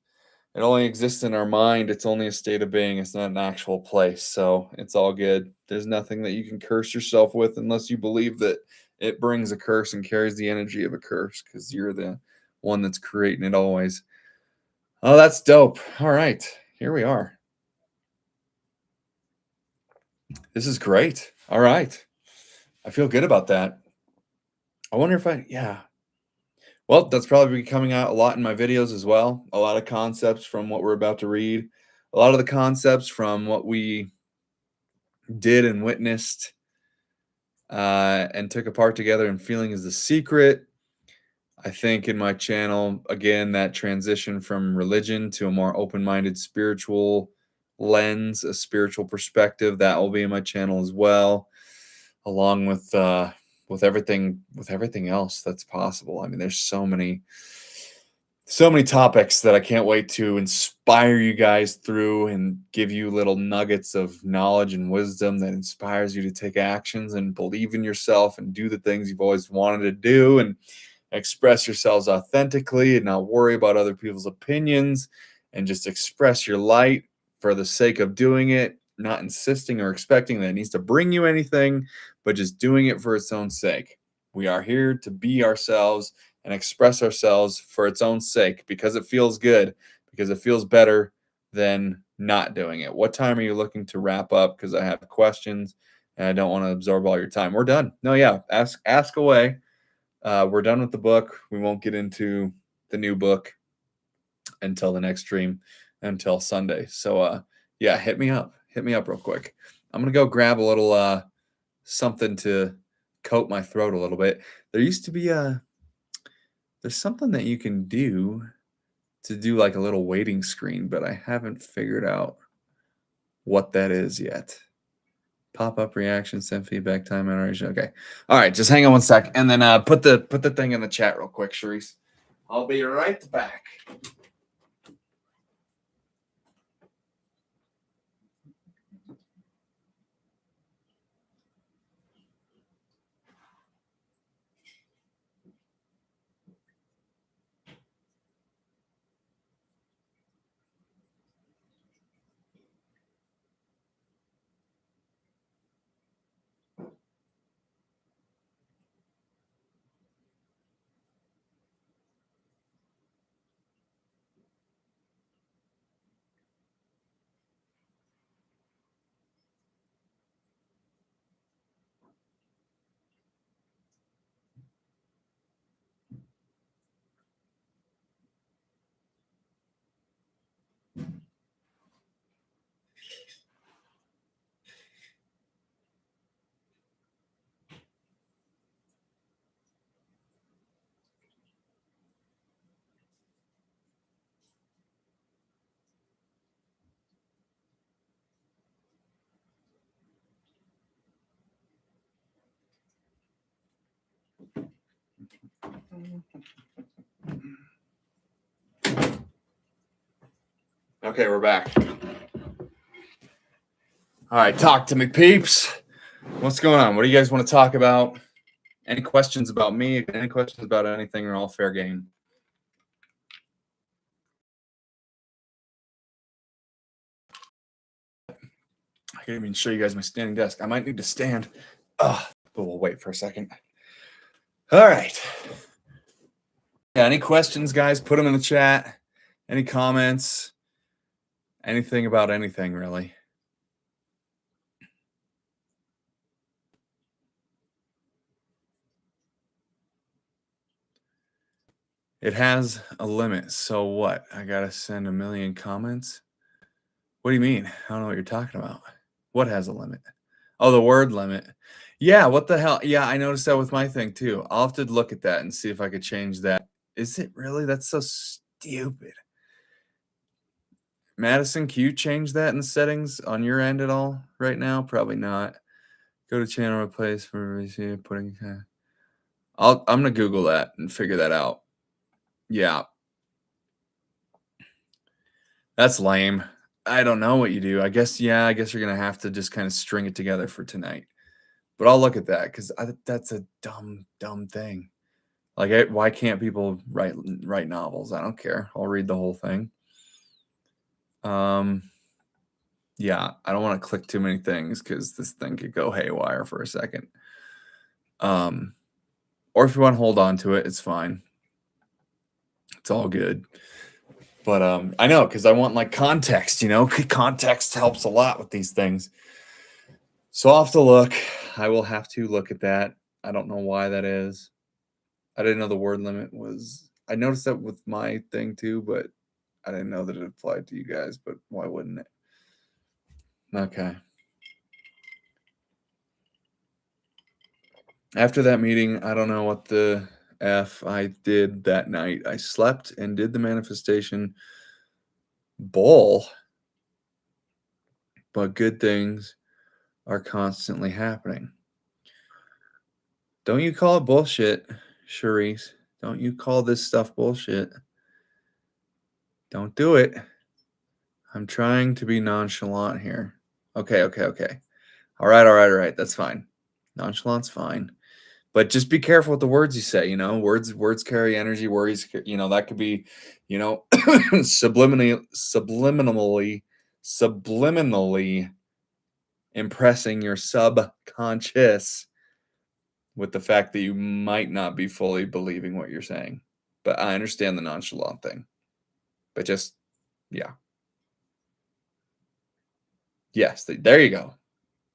It only exists in our mind. It's only a state of being. It's not an actual place. So it's all good. There's nothing that you can curse yourself with unless you believe that it brings a curse and carries the energy of a curse, because you're the one that's creating it always. Oh, that's dope. All right. Here we are. This is great. All right. I feel good about that. I wonder if yeah. Well, that's probably coming out a lot in my videos as well. A lot of concepts from what we're about to read. A lot of the concepts from what we did and witnessed and took apart together, and Feeling is the Secret. I think in my channel, again, that transition from religion to a more open-minded spiritual lens, a spiritual perspective, that will be in my channel as well, along with everything else that's possible. I mean, there's so many topics that I can't wait to inspire you guys through and give you little nuggets of knowledge and wisdom that inspires you to take actions and believe in yourself and do the things you've always wanted to do, and express yourselves authentically and not worry about other people's opinions, and just express your light for the sake of doing it, not insisting or expecting that it needs to bring you anything, but just doing it for its own sake. We are here to be ourselves and express ourselves for its own sake, because it feels good, because it feels better than not doing it. What time are you looking to wrap up? Because I have questions and I don't want to absorb all your time. We're done. No, yeah, ask away. We're done with the book. We won't get into the new book until the next stream, until Sunday. So yeah, hit me up real quick. I'm gonna go grab a little something to coat my throat a little bit. There used to be there's something that you can do to do like a little waiting screen, but I haven't figured out what that is yet. Pop-up reaction, send feedback, time moderation. Okay. All right, just hang on one sec, and then put the thing in the chat real quick, Sharice. I'll be right back. Okay, we're back. All right, talk to me, peeps. What's going on? What do you guys want to talk about? Any questions about me? Any questions about anything are all fair game. I can't even show you guys my standing desk. I might need to stand. But we'll wait for a second. All right. Yeah, any questions, guys? Put them in the chat. Any comments? Anything about anything, really. It has a limit. So what? I got to send 1 million comments? What do you mean? I don't know what you're talking about. What has a limit? Oh, the word limit. Yeah, what the hell? Yeah, I noticed that with my thing too. I'll have to look at that and see if I could change that. Is it really? That's so stupid. Madison, can you change that in the settings on your end at all right now? Probably not. Go to channel replace for putting. I'm gonna Google that and figure that out. Yeah, that's lame. I don't know what you do. I guess you're gonna have to just kind of string it together for tonight. But I'll look at that because that's a dumb thing. Like, why can't people write novels? I don't care. I'll read the whole thing. Yeah, I don't want to click too many things because this thing could go haywire for a second. Or if you want to hold on to it, it's fine. It's all good. But I know, because I want like context, context helps a lot with these things. So I'll have to look. I will have to look at that. I don't know why that is. I didn't know the word limit was, I noticed that with my thing too, but I didn't know that it applied to you guys, but why wouldn't it? Okay. After that meeting, I don't know what the F I did that night. I slept and did the manifestation bull, but good things are constantly happening. Don't you call it bullshit, Charisse. Don't you call this stuff bullshit. Don't do it. I'm trying to be nonchalant here. Okay. All right. That's fine. Nonchalant's fine. But just be careful with the words you say, words carry energy, worries, that could be, subliminally impressing your subconscious with the fact that you might not be fully believing what you're saying. But I understand the nonchalant thing. But just, yeah. Yes, there you go.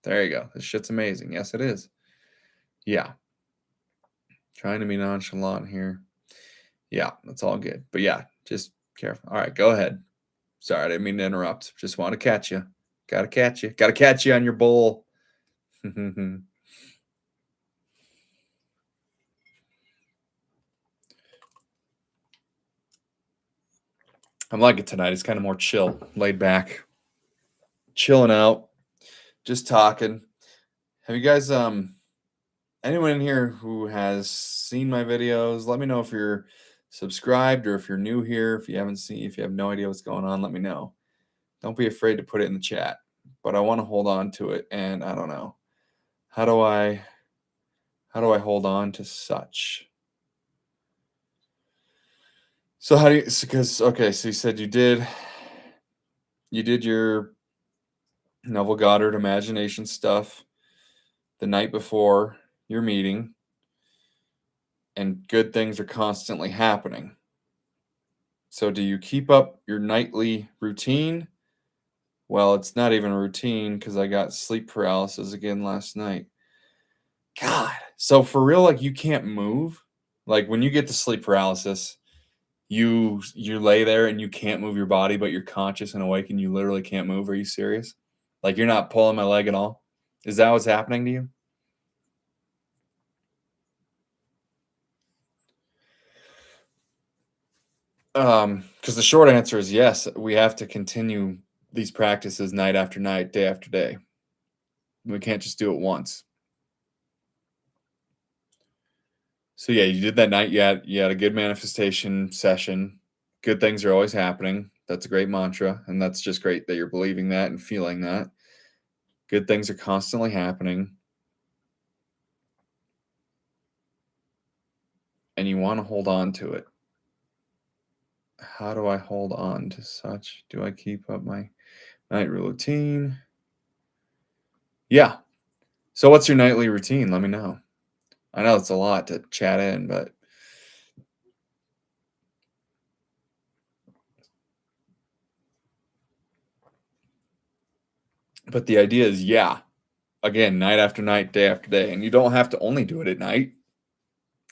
There you go. This shit's amazing. Yes, it is. Yeah. Trying to be nonchalant here. Yeah, that's all good. But yeah, just careful. All right, go ahead. Sorry, I didn't mean to interrupt. Just want to catch you. Gotta catch you. Gotta catch you on your bull. I'm like it tonight. It's kind of more chill, laid back, chilling out, just talking. Have you guys, anyone in here who has seen my videos, let me know if you're subscribed or if you're new here. If you haven't seen, if you have no idea what's going on, let me know. Don't be afraid to put it in the chat, but I want to hold on to it. And I don't know. How do I hold on to such? So how do you, because, okay, so you said you did your Neville Goddard imagination stuff the night before your meeting, and good things are constantly happening. So do you keep up your nightly routine? Well, it's not even a routine because I got sleep paralysis again last night. God. So for real, like you can't move? Like when you get to sleep paralysis, you lay there and you can't move your body, but you're conscious and awake and you literally can't move. Are you serious? Like you're not pulling my leg at all? Is that what's happening to you? Because the short answer is yes, we have to continue these practices night after night, day after day. We can't just do it once. So yeah, you did that night. You had a good manifestation session. Good things are always happening. That's a great mantra, and that's just great that you're believing that and feeling that. Good things are constantly happening. And you want to hold on to it. How do I hold on to such? Do I keep up my night routine? Yeah. So what's your nightly routine? Let me know. I know it's a lot to chat in, but the idea is, yeah, again, night after night, day after day. And you don't have to only do it at night.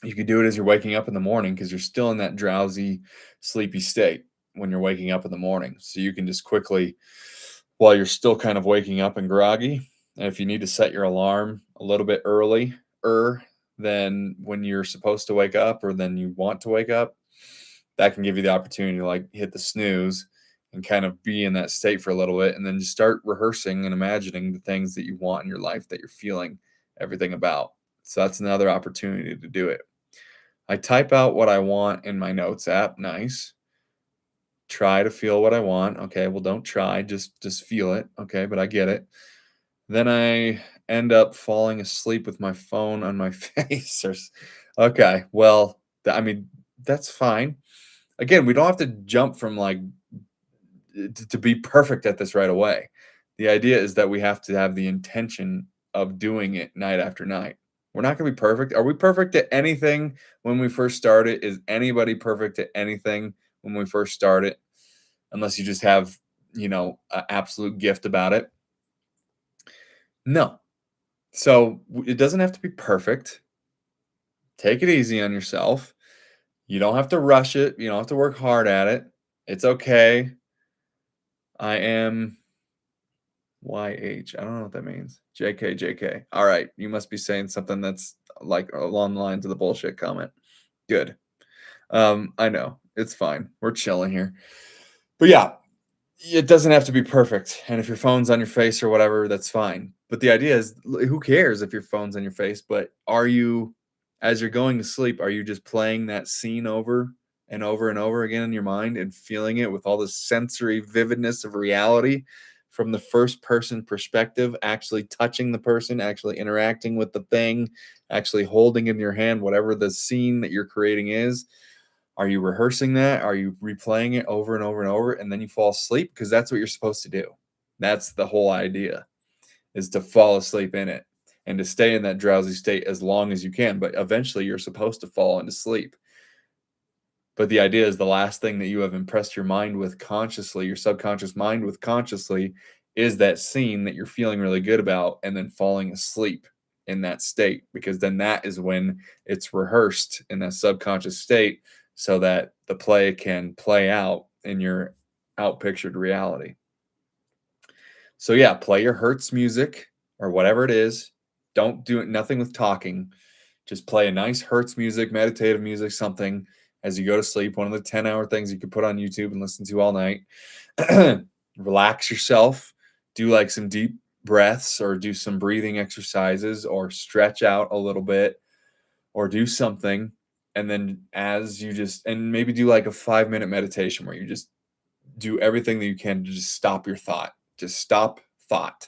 You could do it as you're waking up in the morning because you're still in that drowsy, sleepy state when you're waking up in the morning. So you can just quickly, while you're still kind of waking up and groggy, and if you need to set your alarm a little bit earlier than when you're supposed to wake up or then you want to wake up, that can give you the opportunity to like hit the snooze and kind of be in that state for a little bit, and then just start rehearsing and imagining the things that you want in your life that you're feeling everything about. So that's another opportunity to do it. I type out what I want in my notes app. Nice. Try to feel what I want. Okay, well, don't try, just feel it. Okay, but I get it. Then I end up falling asleep with my phone on my face. Okay, well, I mean, that's fine. Again, we don't have to jump from like to be perfect at this right away. The idea is that we have to have the intention of doing it night after night. We're not going to be perfect. Are we perfect at anything when we first start it? Is anybody perfect at anything when we first start it? Unless you just have, an absolute gift about it. No. So it doesn't have to be perfect. Take it easy on yourself. You don't have to rush it. You don't have to work hard at it. It's okay. I am YH. I don't know what that means. JK. All right. You must be saying something that's like along the lines of the bullshit comment. Good. I know. It's fine. We're chilling here. But yeah, it doesn't have to be perfect. And if your phone's on your face or whatever, that's fine. But the idea is, who cares if your phone's on your face? But are you, as you're going to sleep, are you just playing that scene over and over and over again in your mind and feeling it with all the sensory vividness of reality from the first person perspective, actually touching the person, actually interacting with the thing, actually holding in your hand whatever the scene that you're creating is? Are you rehearsing that? Are you replaying it over and over and over, and then you fall asleep? Because that's what you're supposed to do. That's the whole idea, is to fall asleep in it and to stay in that drowsy state as long as you can. But eventually you're supposed to fall into sleep. But the idea is the last thing that you have impressed your mind with consciously, your subconscious mind with consciously, is that scene that you're feeling really good about and then falling asleep in that state, because then that is when it's rehearsed in that subconscious state so that the play can play out in your outpictured reality. So yeah, play your Hertz music or whatever it is. Don't do nothing with talking. Just play a nice Hertz music, meditative music, something as you go to sleep. One of the 10-hour things you could put on YouTube and listen to all night. Relax yourself. Do like some deep breaths or do some breathing exercises or stretch out a little bit or do something. And then as you just, and maybe do like a 5-minute meditation where you just do everything that you can to just stop your thought. Just stop thought.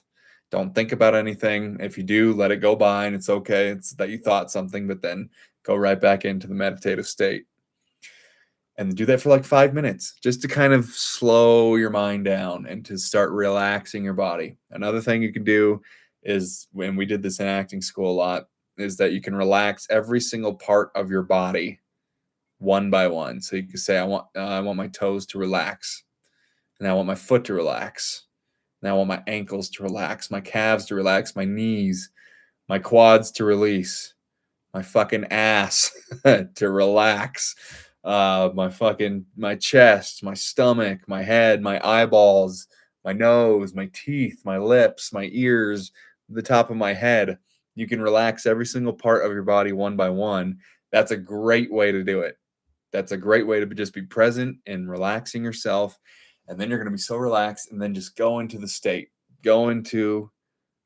Don't think about anything. If you do, let it go by and it's okay. It's that you thought something, but then go right back into the meditative state. And do that for like 5 minutes just to kind of slow your mind down and to start relaxing your body. Another thing you can do is, when we did this in acting school a lot, is that you can relax every single part of your body one by one. So you can say, I want my toes to relax. And I want my foot to relax. And I want my ankles to relax, my calves to relax, my knees, my quads to release, my fucking ass to relax, my chest, my stomach, my head, my eyeballs, my nose, my teeth, my lips, my ears, the top of my head. You can relax every single part of your body one by one. That's a great way to do it. That's a great way to just be present and relaxing yourself. And then you're going to be so relaxed, and then just go into the state, go into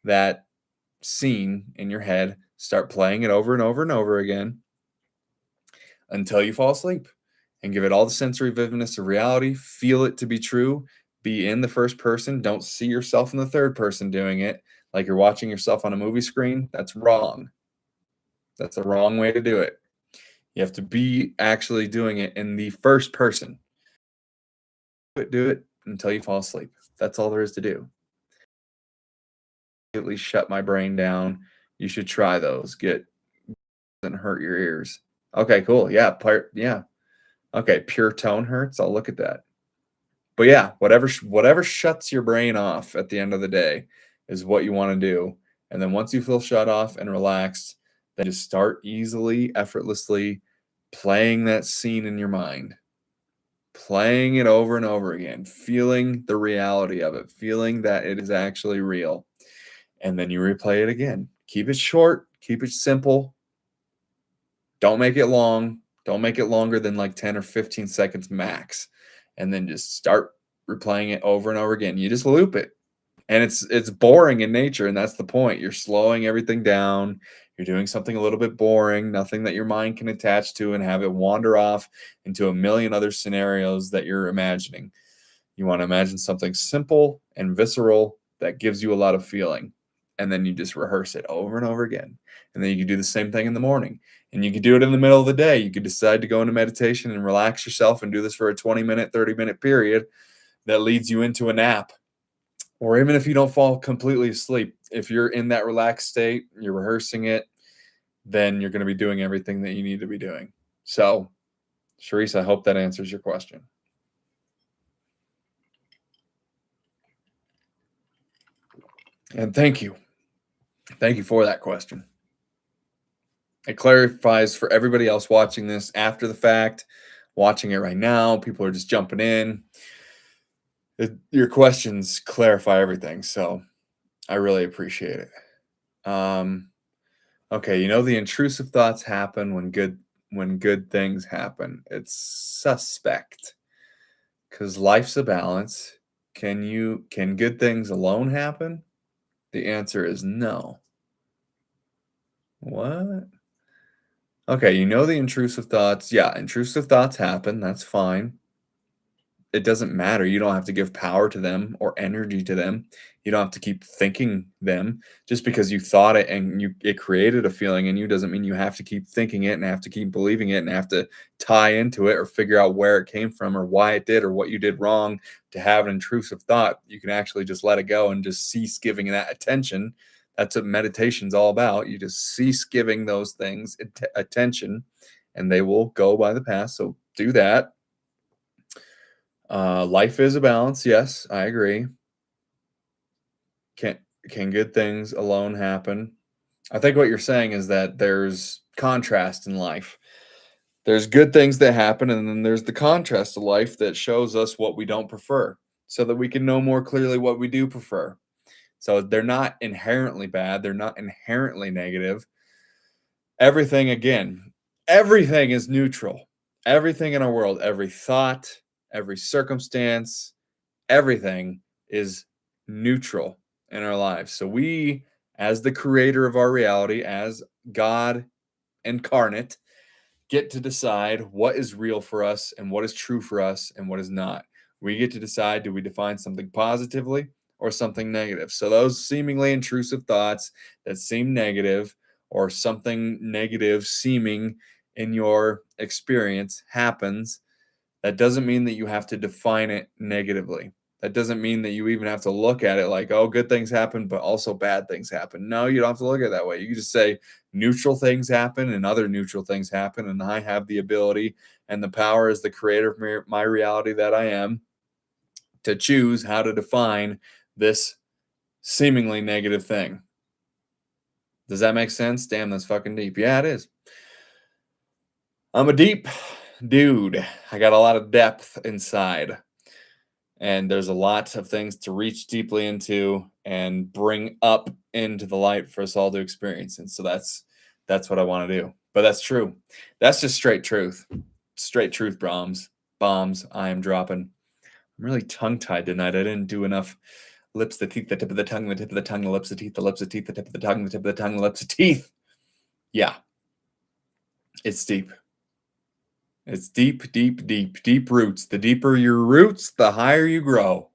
that scene in your head, start playing it over and over and over again until you fall asleep, and give it all the sensory vividness of reality. Feel it to be true. Be in the first person. Don't see yourself in the third person doing it like you're watching yourself on a movie screen. That's wrong. That's the wrong way to do it. You have to be actually doing it in the first person. Do it until you fall asleep. That's all there is to do. At least shut my brain down. You should try those. Doesn't hurt your ears. Okay, cool. Yeah, yeah. Okay, pure tone hurts. I'll look at that. But yeah, whatever shuts your brain off at the end of the day is what you want to do. And then once you feel shut off and relaxed, then just start easily, effortlessly playing that scene in your mind. Playing it over and over again, feeling the reality of it, feeling that it is actually real. And then you replay it again. Keep it short, keep it simple. Don't make it long. Don't make it longer than like 10 or 15 seconds max. And then just start replaying it over and over again. You just loop it. And it's boring in nature, and that's the point. You're slowing everything down. You're doing something a little bit boring, nothing that your mind can attach to and have it wander off into a million other scenarios that you're imagining. You want to imagine something simple and visceral that gives you a lot of feeling. And then you just rehearse it over and over again. And then you can do the same thing in the morning. And you can do it in the middle of the day. You could decide to go into meditation and relax yourself and do this for a 20-minute, 30-minute period that leads you into a nap. Or even if you don't fall completely asleep, if you're in that relaxed state, you're rehearsing it, then you're going to be doing everything that you need to be doing. So, Sharice, I hope that answers your question. And thank you. Thank you for that question. It clarifies for everybody else watching this after the fact, watching it right now. People are just jumping in. Your questions clarify everything. So I really appreciate it. Okay, the intrusive thoughts happen when good things happen. It's suspect because life's a balance. Can good things alone happen? The answer is no. What? Okay, the intrusive thoughts. Yeah, intrusive thoughts happen. That's fine. It doesn't matter. You don't have to give power to them or energy to them. You don't have to keep thinking them. Just because you thought it and it created a feeling in you doesn't mean you have to keep thinking it and have to keep believing it and have to tie into it or figure out where it came from or why it did or what you did wrong to have an intrusive thought. You can actually just let it go and just cease giving that attention. That's what meditation's all about. You just cease giving those things attention and they will go by the path. So do that. Life is a balance. Yes, I agree. Can good things alone happen? I think what you're saying is that there's contrast in life. There's good things that happen, and then there's the contrast of life that shows us what we don't prefer so that we can know more clearly what we do prefer. So they're not inherently bad, they're not inherently negative. Everything is neutral. Everything in our world, every thought, every circumstance, everything is neutral in our lives. So we, as the creator of our reality, as God incarnate, get to decide what is real for us and what is true for us and what is not. We get to decide, do we define something positively or something negative? So those seemingly intrusive thoughts that seem negative or something negative seeming in your experience happens. That doesn't mean that you have to define it negatively. That doesn't mean that you even have to look at it like, oh, good things happen, but also bad things happen. No, you don't have to look at it that way. You can just say neutral things happen and other neutral things happen. And I have the ability and the power as the creator of my reality that I am to choose how to define this seemingly negative thing. Does that make sense? Damn, that's fucking deep. Yeah, it is. I'm a deep dude. I got a lot of depth inside. And there's a lot of things to reach deeply into and bring up into the light for us all to experience. And so that's what I want to do. But that's true. That's just straight truth. Straight truth bombs. I am dropping. I'm really tongue-tied tonight. I didn't do enough lips, the teeth, the tip of the tongue, the tip of the tongue, the lips, the teeth, the lips, the teeth, the tip of the tongue, the tip of the tongue, the lips, the teeth. Yeah. It's deep. It's deep, deep, deep, deep roots. The deeper your roots, the higher you grow.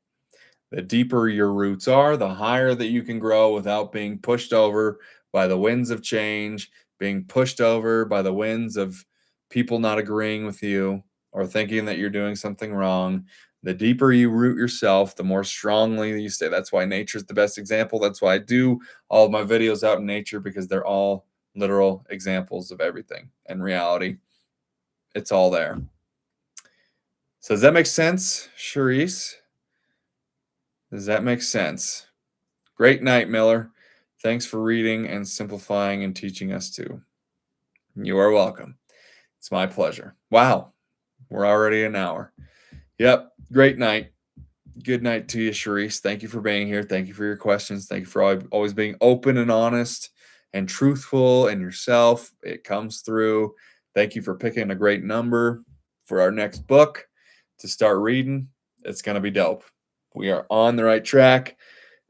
The deeper your roots are, the higher that you can grow without being pushed over by the winds of change, being pushed over by the winds of people not agreeing with you or thinking that you're doing something wrong. The deeper you root yourself, the more strongly you stay. That's why nature is the best example. That's why I do all of my videos out in nature, because they're all literal examples of everything and reality. It's all there. So does that make sense, Charisse? Does that make sense? Great night, Miller. Thanks for reading and simplifying and teaching us too. You are welcome. It's my pleasure. Wow, we're already an hour. Yep, great night. Good night to you, Charisse. Thank you for being here. Thank you for your questions. Thank you for always being open and honest and truthful in yourself. It comes through. Thank you for picking a great number for our next book to start reading. It's going to be dope. We are on the right track.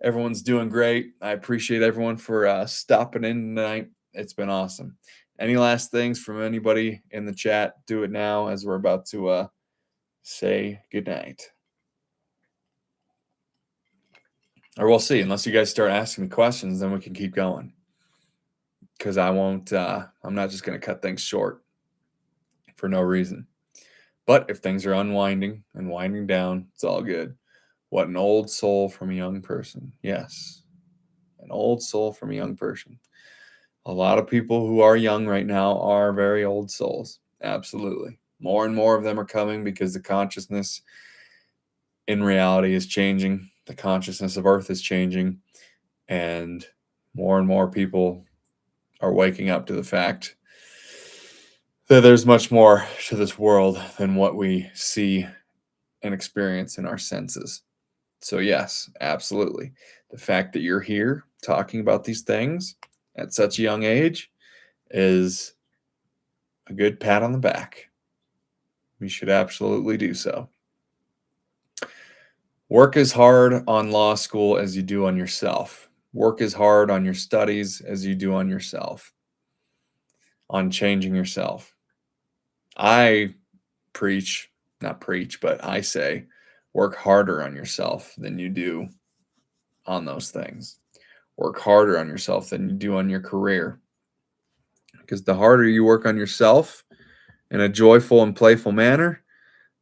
Everyone's doing great. I appreciate everyone for stopping in tonight. It's been awesome. Any last things from anybody in the chat? Do it now as we're about to say goodnight. Or we'll see. Unless you guys start asking me questions, then we can keep going. Because I won't, I'm not just going to cut things short for no reason. But if things are unwinding and winding down, it's all good. What an old soul from a young person. Yes. An old soul from a young person. A lot of people who are young right now are very old souls. Absolutely. More and more of them are coming because the consciousness in reality is changing. The consciousness of Earth is changing. And more people are waking up to the fact that there's much more to this world than what we see and experience in our senses. So yes, absolutely. The fact that you're here talking about these things at such a young age is a good pat on the back. You should absolutely do so. Work as hard on law school as you do on yourself. Work as hard on your studies as you do on yourself, on changing yourself. I not preach, but I say work harder on yourself than you do on those things. Work harder on yourself than you do on your career. Because the harder you work on yourself in a joyful and playful manner,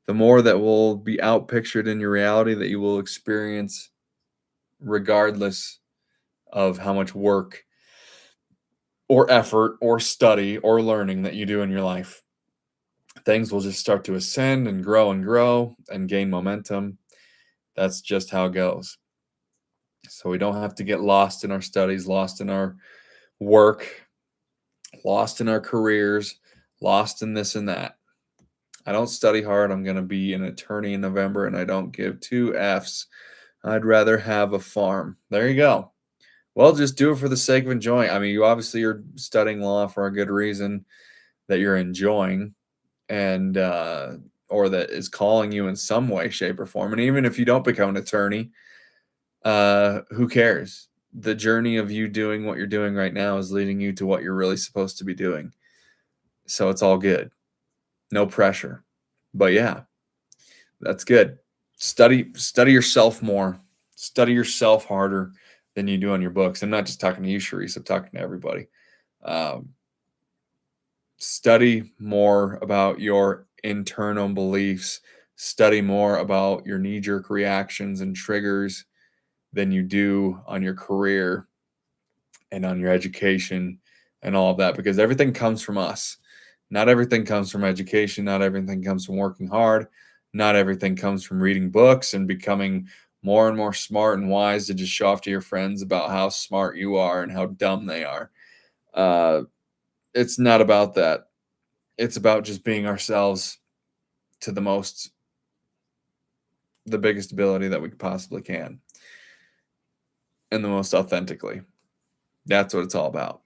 the more that will be outpictured in your reality that you will experience regardless of how much work or effort or study or learning that you do in your life. Things will just start to ascend and grow and gain momentum. That's just how it goes. So we don't have to get lost in our studies, lost in our work, lost in our careers, lost in this and that. I don't study hard. I'm going to be an attorney in November, and I don't give two F's. I'd rather have a farm. There you go. Well, just do it for the sake of enjoying. I mean, you obviously are studying law for a good reason that you're enjoying, and or that is calling you in some way, shape, or form. And even if you don't become an attorney, who cares? The journey of you doing what you're doing right now is leading you to what you're really supposed to be doing. So it's all good. No pressure. But yeah, that's good. Study yourself more. Study yourself harder than you do on your books. I'm not just talking to you, Sharice. I'm talking to everybody. Study more about your internal beliefs. Study more about your knee-jerk reactions and triggers than you do on your career and on your education and all of that, because everything comes from us. Not everything comes from education. Not everything comes from working hard. Not everything comes from reading books and becoming more and more smart and wise to just show off to your friends about how smart you are and how dumb they are. It's not about that. It's about just being ourselves to the biggest ability that we possibly can, and the most authentically. That's what it's all about.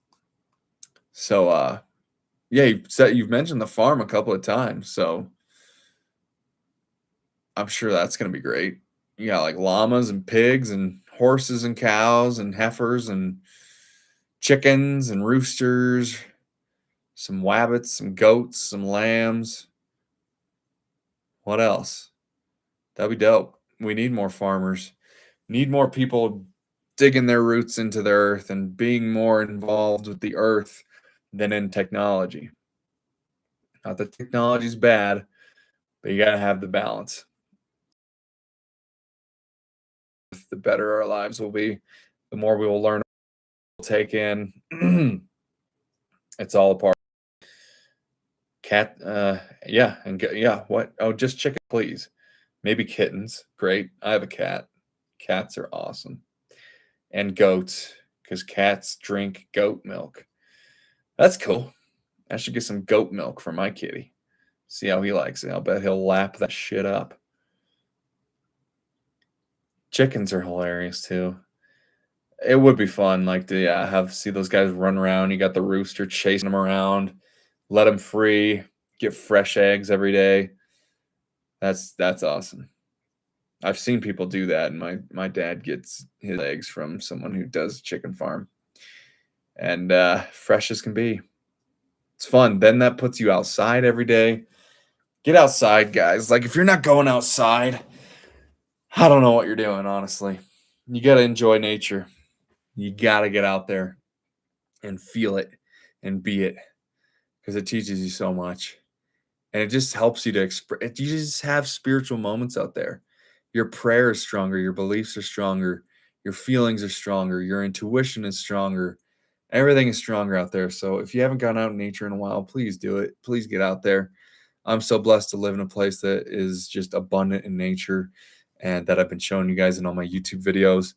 So, yeah, you've mentioned the farm a couple of times, so I'm sure that's going to be great. You got like llamas and pigs and horses and cows and heifers and chickens and roosters, some wabbits, some goats, some lambs. What else? That'd be dope. We need more farmers. Need more people digging their roots into the earth and being more involved with the earth than in technology. Not that technology's bad, but you got to have the balance. The better our lives will be, the more we will learn, we'll take in. It's all a part. Cat, yeah, yeah. What? Oh, just chicken, please. Maybe kittens. Great. I have a cat. Cats are awesome. And goats, because cats drink goat milk. That's cool. I should get some goat milk for my kitty. See how he likes it. I'll bet he'll lap that shit up. Chickens are hilarious too. It would be fun, like to see those guys run around. You got the rooster chasing them around, let them free, get fresh eggs every day. That's awesome. I've seen people do that, and my dad gets his eggs from someone who does chicken farm, and fresh as can be. It's fun. Then that puts you outside every day. Get outside, guys. Like if you're not going outside, I don't know what you're doing, honestly. You got to enjoy nature. You got to get out there and feel it and be it, because it teaches you so much. And it just helps you to express. You just have spiritual moments out there. Your prayer is stronger. Your beliefs are stronger. Your feelings are stronger. Your intuition is stronger. Everything is stronger out there. So if you haven't gone out in nature in a while, please do it. Please get out there. I'm so blessed to live in a place that is just abundant in nature, and that I've been showing you guys in all my YouTube videos.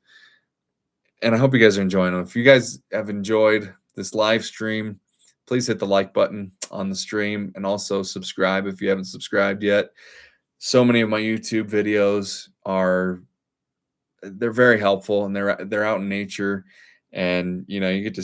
And I hope you guys are enjoying them. If you guys have enjoyed this live stream, please hit the like button on the stream, and also subscribe if you haven't subscribed yet. So many of my YouTube videos they're very helpful, and they're out in nature, and you know, you get to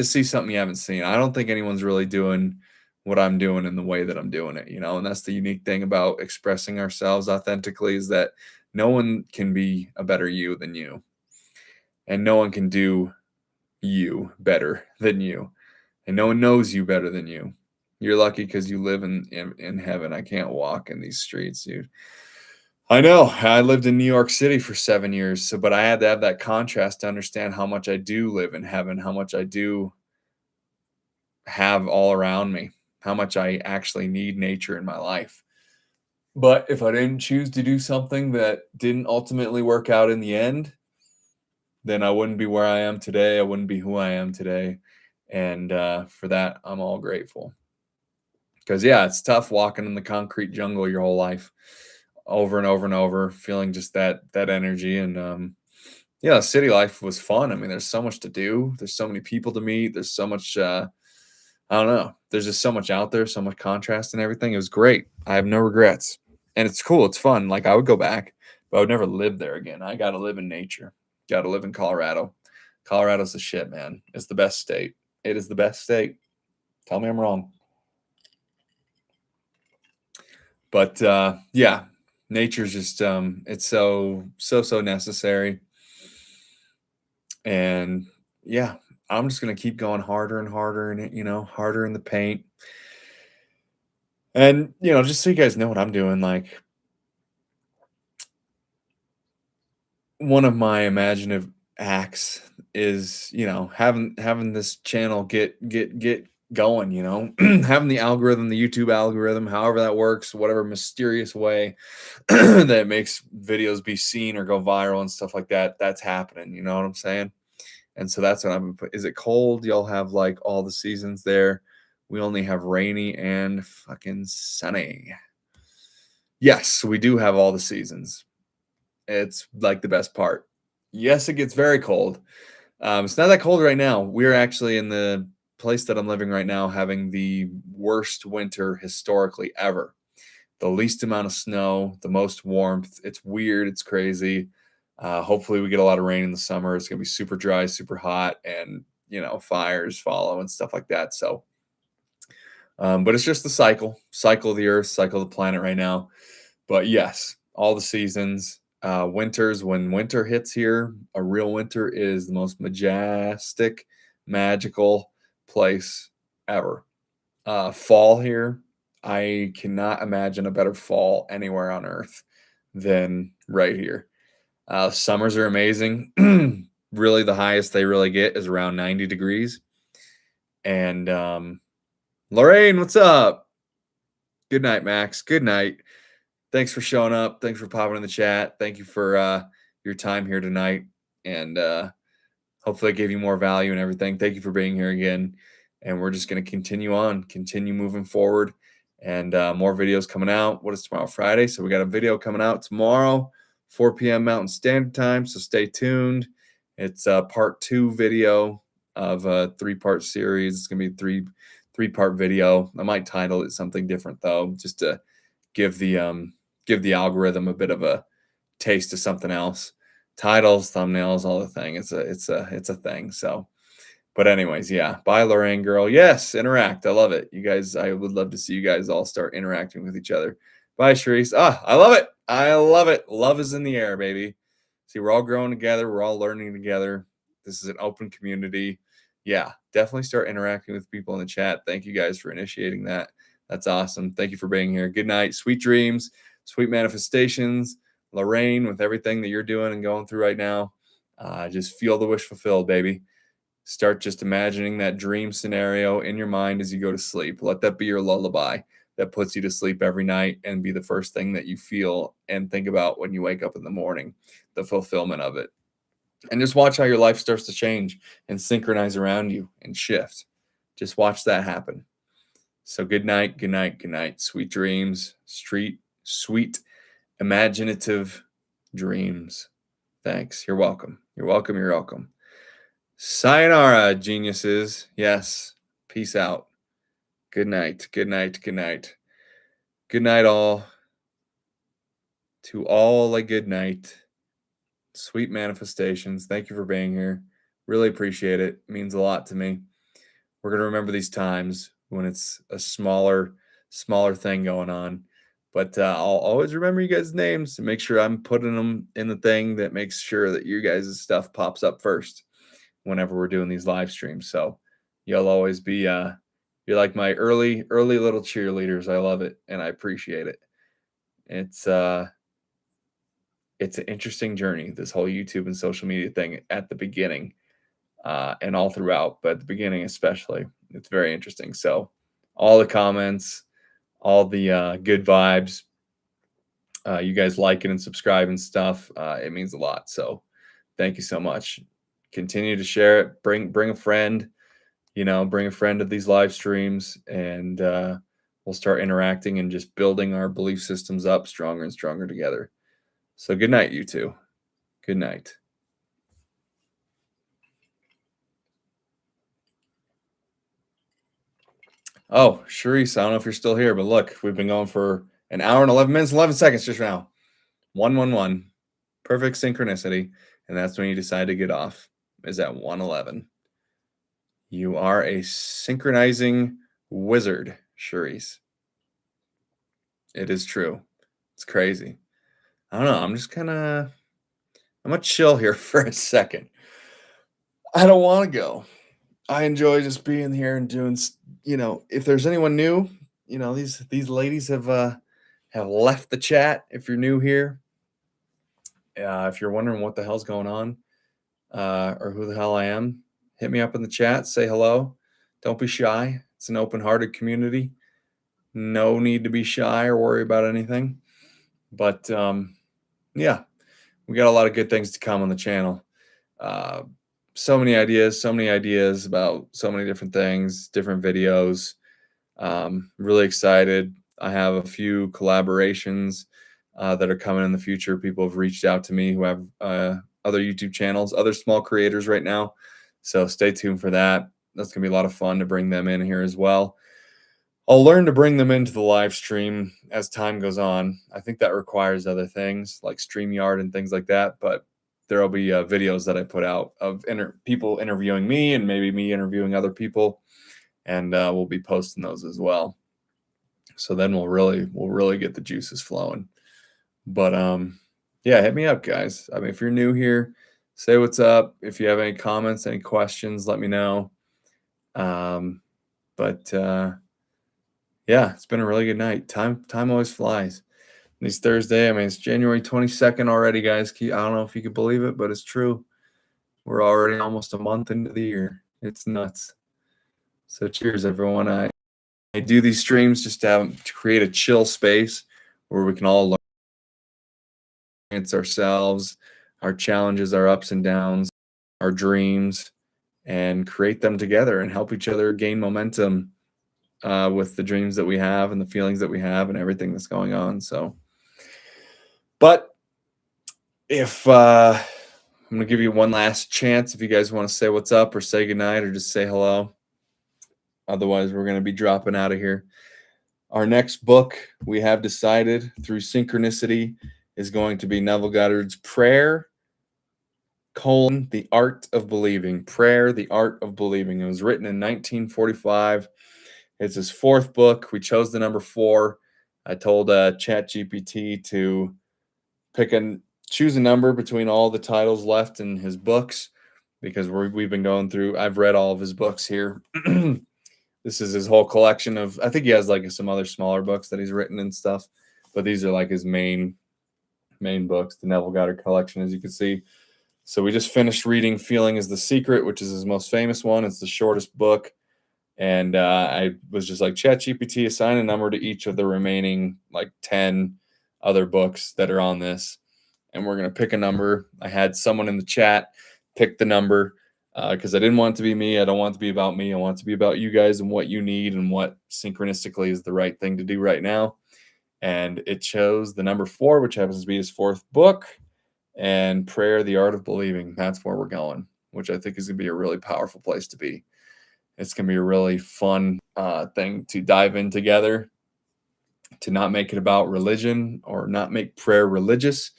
see something you haven't seen. I don't think anyone's really doing what I'm doing in the way that I'm doing it, you know, and that's the unique thing about expressing ourselves authentically, is that no one can be a better you than you, and no one can do you better than you, and no one knows you better than you. You're lucky because you live in heaven. I can't walk in these streets, dude. I know. I lived in New York City for 7 years, but I had to have that contrast to understand how much I do live in heaven, how much I do have all around me, how much I actually need nature in my life. But if I didn't choose to do something that didn't ultimately work out in the end, then I wouldn't be where I am today. I wouldn't be who I am today. And for that, I'm all grateful. Because, yeah, it's tough walking in the concrete jungle your whole life, over and over and over, feeling just that energy. And yeah, city life was fun. I mean, there's so much to do. There's so many people to meet. There's so much, I don't know. There's just so much out there, so much contrast and everything. It was great. I have no regrets. And it's cool. It's fun. Like, I would go back, but I would never live there again. I got to live in nature. Got to live in Colorado. Colorado's the shit, man. It's the best state. It is the best state. Tell me I'm wrong. But yeah, nature's just it's so necessary. And yeah, I'm just gonna keep going harder and harder, and you know, harder in the paint. And you know, just so you guys know what I'm doing, like, one of my imaginative acts is, you know, having this channel get going, you know, having the algorithm, the YouTube algorithm, however that works, whatever mysterious way that makes videos be seen or go viral and stuff like that, that's happening. You know what I'm saying? And so that's what I'm gonna put. Is it cold? Y'all have like all the seasons there. We only have rainy and fucking sunny. Yes, we do have all the seasons. It's like the best part. Yes, it gets very cold. It's not that cold right now. We're actually in the place that I'm living right now having the worst winter historically ever. The least amount of snow, the most warmth. It's weird. It's crazy. Hopefully, we get a lot of rain in the summer. It's going to be super dry, super hot, and you know, fires follow and stuff like that. So, but it's just the cycle of the earth, cycle of the planet right now. But yes, all the seasons. Winters, when winter hits here, a real winter is the most majestic, magical place ever. Fall here, I cannot imagine a better fall anywhere on earth than right here. Summers are amazing. Really, the highest they really get is around 90 degrees. And Lorraine, what's up? Good night, Max. Good night. Thanks for showing up. Thanks for popping in the chat. Thank you for your time here tonight. And hopefully I gave you more value and everything. Thank you for being here again. And we're just going to continue moving forward. And more videos coming out. What is tomorrow? Friday. So we got a video coming out tomorrow, 4 p.m. Mountain Standard Time. So stay tuned. It's a part 2 video of a 3-part series. It's going to be a three-part video. I might title it something different though, just to give the algorithm a bit of a taste of something else. Titles, thumbnails, all the thing. It's a thing. So, but anyways, yeah. Bye, Lorraine girl. Yes, interact. I love it. You guys, I would love to see you guys all start interacting with each other. Bye, Sharice. I love it. I love it. Love is in the air, baby. See, we're all growing together. We're all learning together. This is an open community. Yeah, definitely start interacting with people in the chat. Thank you guys for initiating that. That's awesome. Thank you for being here. Good night. Sweet dreams, sweet manifestations. Lorraine, with everything that you're doing and going through right now, just feel the wish fulfilled, baby. Start just imagining that dream scenario in your mind as you go to sleep. Let that be your lullaby that puts you to sleep every night and be the first thing that you feel and think about when you wake up in the morning, the fulfillment of it. And just watch how your life starts to change and synchronize around you and shift. Just watch that happen. So good night, good night, good night. Sweet dreams, sweet, imaginative dreams. Thanks. You're welcome. You're welcome. You're welcome. Sayonara, geniuses. Yes. Peace out. Good night. Good night. Good night. Good night, all. To all a good night. Sweet manifestations. Thank you for being here. Really appreciate it. It means a lot to me. We're going to remember these times when it's a smaller thing going on. But I'll always remember you guys' names and make sure I'm putting them in the thing that makes sure that you guys' stuff pops up first whenever we're doing these live streams. So you'll always be you're like my early little cheerleaders. I love it and I appreciate it. It's an interesting journey, this whole YouTube and social media thing at the beginning and all throughout, but at the beginning especially. It's very interesting. So all the comments, all the good vibes, you guys liking and subscribing stuff, it means a lot. So thank you so much. Continue to share it. Bring a friend, bring a friend to these live streams, and we'll start interacting and just building our belief systems up stronger and stronger together. So good night, you two. Good night. Oh, Sharice, I don't know if you're still here, but look, we've been going for an hour and 11 minutes, 11 seconds just now. 111. Perfect synchronicity. And that's when you decide to get off, is at 111. You are a synchronizing wizard, Sharice. It is true. It's crazy. I don't know. I'm going to chill here for a second. I don't want to go. I enjoy just being here and doing, if there's anyone new, these ladies have left the chat. If you're new here, if you're wondering what the hell's going on, or who the hell I am, hit me up in the chat, say hello. Don't be shy. It's an open-hearted community. No need to be shy or worry about anything. But yeah, we got a lot of good things to come on the channel. So many ideas about so many different things, different videos. Really excited. I have a few collaborations that are coming in the future. People have reached out to me who have other YouTube channels, other small creators right now. So stay tuned for that. That's going to be a lot of fun to bring them in here as well. I'll learn to bring them into the live stream as time goes on. I think that requires other things like StreamYard and things like that, but there'll be videos that I put out of people interviewing me and maybe me interviewing other people, and we'll be posting those as well. So then we'll really get the juices flowing. But yeah, hit me up, guys. I mean, if you're new here, say what's up. If you have any comments, any questions, let me know. Yeah, it's been a really good night. Time always flies. It's Thursday. I mean, it's January 22nd already, guys. I don't know if you can believe it, but it's true. We're already almost a month into the year. It's nuts. So cheers, everyone. I do these streams just to create a chill space where we can all learn ourselves, our challenges, our ups and downs, our dreams, and create them together and help each other gain momentum with the dreams that we have and the feelings that we have and everything that's going on. So, but if I'm going to give you one last chance, if you guys want to say what's up or say goodnight or just say hello. Otherwise, we're going to be dropping out of here. Our next book we have decided through synchronicity is going to be Neville Goddard's Prayer, The Art of Believing. Prayer, The Art of Believing. It was written in 1945. It's his fourth book. We chose the number 4. I told ChatGPT to choose a number between all the titles left in his books because we've been going through. I've read all of his books here. This is his whole collection of. I think he has like some other smaller books that he's written and stuff, but these are like his main books, the Neville Goddard collection, as you can see. So we just finished reading Feeling is the Secret, which is his most famous one. It's the shortest book. And I was just like, ChatGPT, assign a number to each of the remaining like 10 other books that are on this. And we're going to pick a number. I had someone in the chat pick the number because I didn't want it to be me. I don't want it to be about me. I want it to be about you guys and what you need and what synchronistically is the right thing to do right now. And it chose the number 4, which happens to be his 4th book, and Prayer, The Art of Believing. That's where we're going, which I think is going to be a really powerful place to be. It's going to be a really fun thing to dive in together, to not make it about religion or not make prayer religious,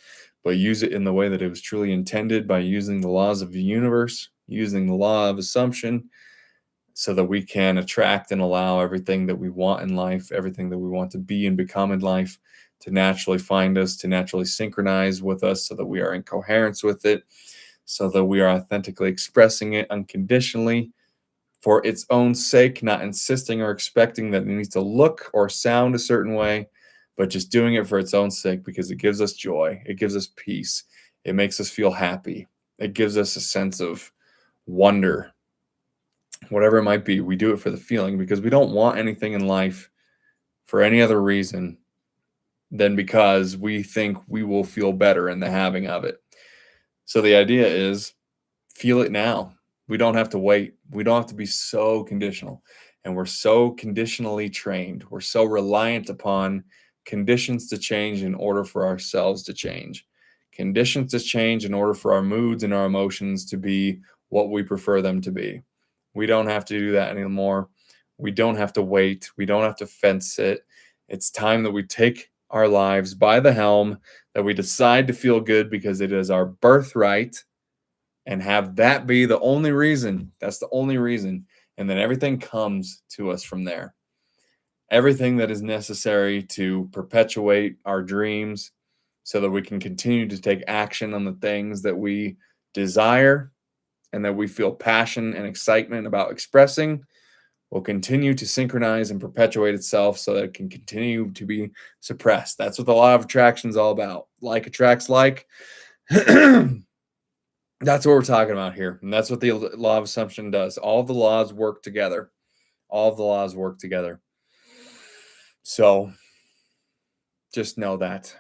but use it in the way that it was truly intended, by using the laws of the universe, using the law of assumption, so that we can attract and allow everything that we want in life, everything that we want to be and become in life, to naturally find us, to naturally synchronize with us, so that we are in coherence with it, so that we are authentically expressing it unconditionally for its own sake, not insisting or expecting that it needs to look or sound a certain way, but just doing it for its own sake, because it gives us joy, it gives us peace, it makes us feel happy, it gives us a sense of wonder. Whatever it might be, we do it for the feeling, because we don't want anything in life for any other reason than because we think we will feel better in the having of it. So the idea is, feel it now. We don't have to wait. We don't have to be so conditional. And we're so conditionally trained. We're so reliant upon conditions to change in order for ourselves to change. Conditions to change in order for our moods and our emotions to be what we prefer them to be. We don't have to do that anymore. We don't have to wait. We don't have to fence it. It's time that we take our lives by the helm, that we decide to feel good because it is our birthright, and have that be the only reason. That's the only reason. And then everything comes to us from there. Everything that is necessary to perpetuate our dreams, so that we can continue to take action on the things that we desire and that we feel passion and excitement about expressing, will continue to synchronize and perpetuate itself, so that it can continue to be suppressed. That's what the law of attraction is all about. Like attracts like. That's what we're talking about here. And that's what the law of assumption does. All the laws work together. All of the laws work together. So just know that.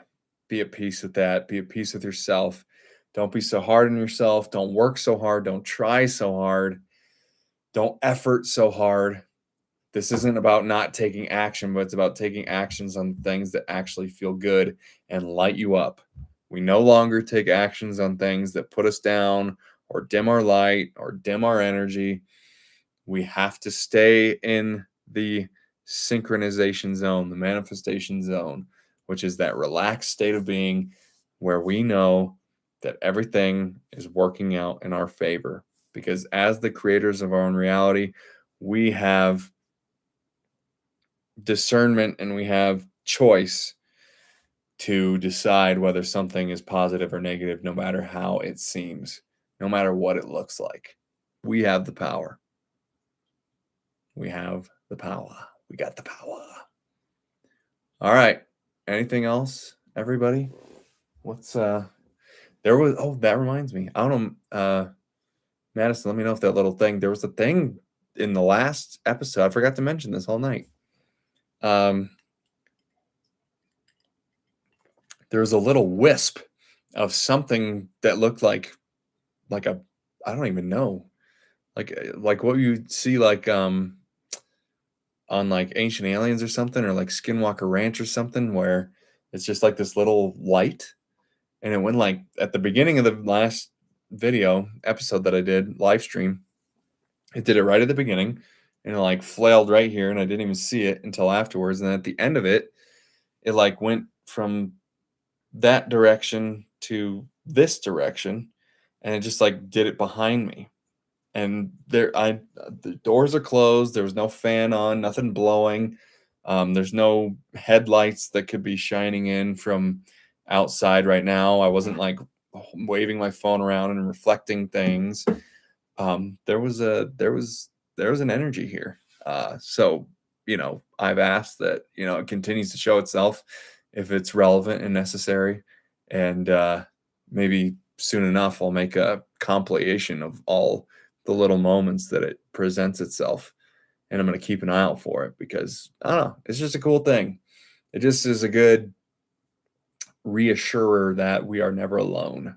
Be at peace with that. Be at peace with yourself. Don't be so hard on yourself. Don't work so hard. Don't try so hard. Don't effort so hard. This isn't about not taking action, but it's about taking actions on things that actually feel good and light you up. We no longer take actions on things that put us down or dim our light or dim our energy. We have to stay in the synchronization zone, the manifestation zone, which is that relaxed state of being where we know that everything is working out in our favor. Because as the creators of our own reality, we have discernment and we have choice to decide whether something is positive or negative, no matter how it seems, no matter what it looks like. We have the power. We have the power. We got the power. All right. Anything else, everybody? What's that reminds me. I don't know, Madison, let me know if that little thing, there was a thing in the last episode. I forgot to mention this all night. There was a little wisp of something that looked like a, I don't even know, like what you see on like Ancient Aliens or something, or like Skinwalker Ranch or something, where it's just like this little light, and it went like at the beginning of the last video episode that I did live stream. It did it right at the beginning, and it like flailed right here, and I didn't even see it until afterwards. And then at the end of it, it like went from that direction to this direction, and it just like did it behind me. And the doors are closed. There was no fan on, nothing blowing. There's no headlights that could be shining in from outside right now. I wasn't like waving my phone around and reflecting things. There was an energy here. So I've asked that it continues to show itself if it's relevant and necessary, and maybe soon enough I'll make a compilation of all the little moments that it presents itself, and I'm going to keep an eye out for it, because I don't know, it's just a cool thing. It just is a good reassurer that we are never alone.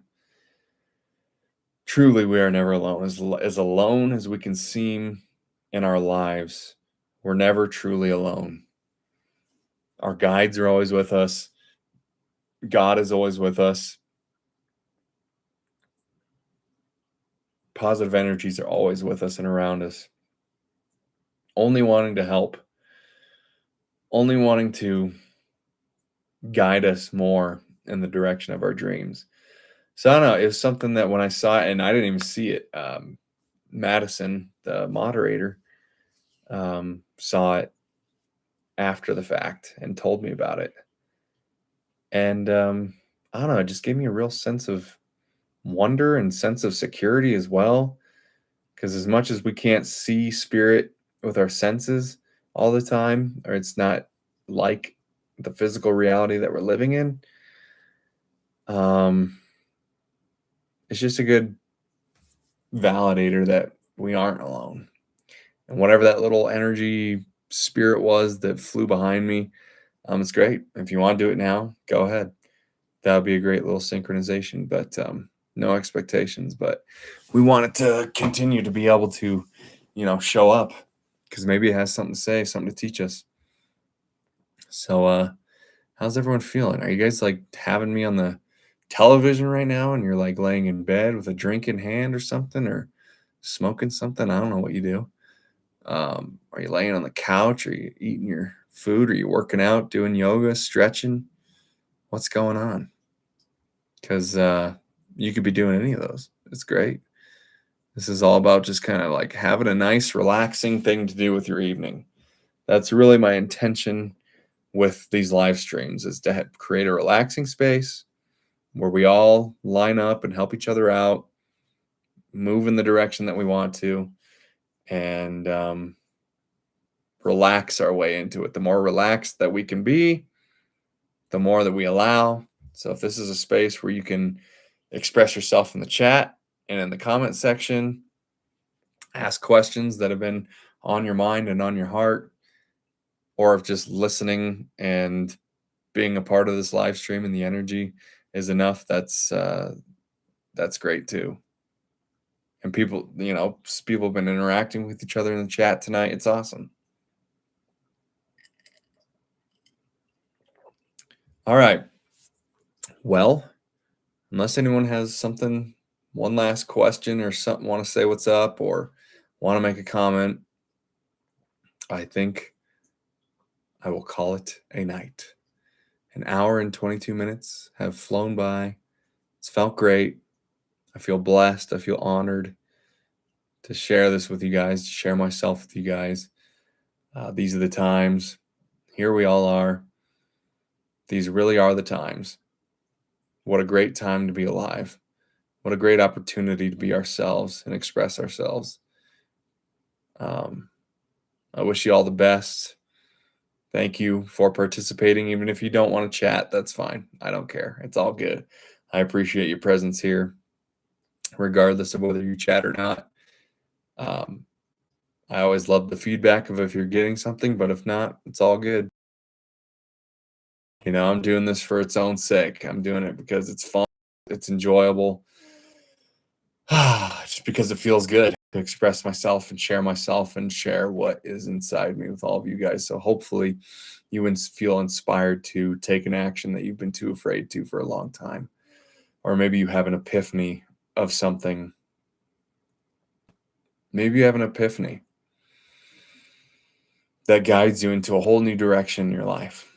Truly, we are never alone. As alone as we can seem in our lives, we're never truly alone. Our guides are always with us. God is always with us. Positive energies are always with us and around us. only wanting to help, only wanting to guide us more in the direction of our dreams. So I don't know. It was something that when I saw it, and I didn't even see it, Madison, the moderator, saw it after the fact and told me about it. And I don't know, it just gave me a real sense of wonder and sense of security as well. Because as much as we can't see spirit with our senses all the time, or it's not like the physical reality that we're living in, it's just a good validator that we aren't alone. And whatever that little energy spirit was that flew behind me, it's great. If you want to do it now, go ahead. That would be a great little synchronization, but no expectations. But we want it to continue to be able to, show up, because maybe it has something to say, something to teach us. So how's everyone feeling? Are you guys like having me on the television right now and you're like laying in bed with a drink in hand or something, or smoking something? I don't know what you do. Are you laying on the couch? Are you eating your food? Are you working out, doing yoga, stretching? What's going on? Because you could be doing any of those. It's great. This is all about just kind of like having a nice, relaxing thing to do with your evening. That's really my intention with these live streams, is to create a relaxing space where we all line up and help each other out, move in the direction that we want to, and relax our way into it. The more relaxed that we can be, the more that we allow. So if this is a space where you can express yourself in the chat and in the comment section, ask questions that have been on your mind and on your heart, or if just listening and being a part of this live stream and the energy is enough, that's great too. And people have been interacting with each other in the chat tonight. It's awesome. All right. Well, unless anyone has something, one last question or something, want to say what's up or want to make a comment, I think I will call it a night. An hour and 22 minutes have flown by. It's felt great. I feel blessed. I feel honored to share this with you guys, to share myself with you guys. These are the times. Here we all are. These really are the times. What a great time to be alive. What a great opportunity to be ourselves and express ourselves. I wish you all the best. Thank you for participating. Even if you don't want to chat, that's fine. I don't care. It's all good. I appreciate your presence here, regardless of whether you chat or not. I always love the feedback of if you're getting something, but if not, it's all good. I'm doing this for its own sake. I'm doing it because it's fun. It's enjoyable. Just because it feels good to express myself and share what is inside me with all of you guys. So hopefully you feel inspired to take an action that you've been too afraid to for a long time. Or maybe you have an epiphany of something. Maybe you have an epiphany that guides you into a whole new direction in your life.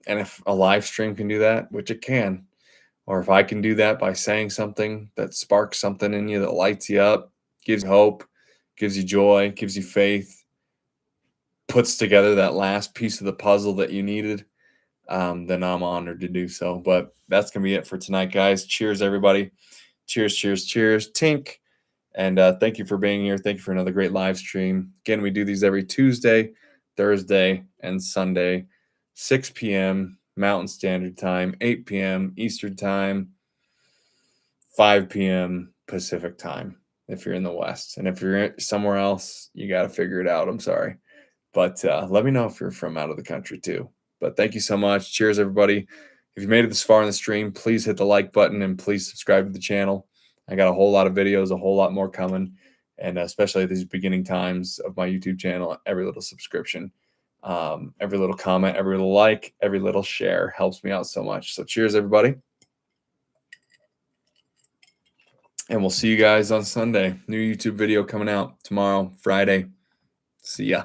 And if a live stream can do that, which it can, or if I can do that by saying something that sparks something in you, that lights you up, gives you hope, gives you joy, gives you faith, puts together that last piece of the puzzle that you needed, then I'm honored to do so. But that's going to be it for tonight, guys. Cheers, everybody. Cheers, cheers, cheers. Tink. And thank you for being here. Thank you for another great live stream. Again, we do these every Tuesday, Thursday, and Sunday, 6 p.m. Mountain Standard Time, 8 p.m. Eastern Time, 5 p.m. Pacific Time, if you're in the West. And if you're somewhere else, you got to figure it out. I'm sorry. But let me know if you're from out of the country too. But thank you so much. Cheers, everybody. If you made it this far in the stream, please hit the like button and please subscribe to the channel. I got a whole lot of videos, a whole lot more coming. And especially at these beginning times of my YouTube channel, every little subscription, every little comment, every little like, every little share helps me out so much. So cheers, everybody. And we'll see you guys on Sunday. New YouTube video coming out tomorrow, Friday. See ya.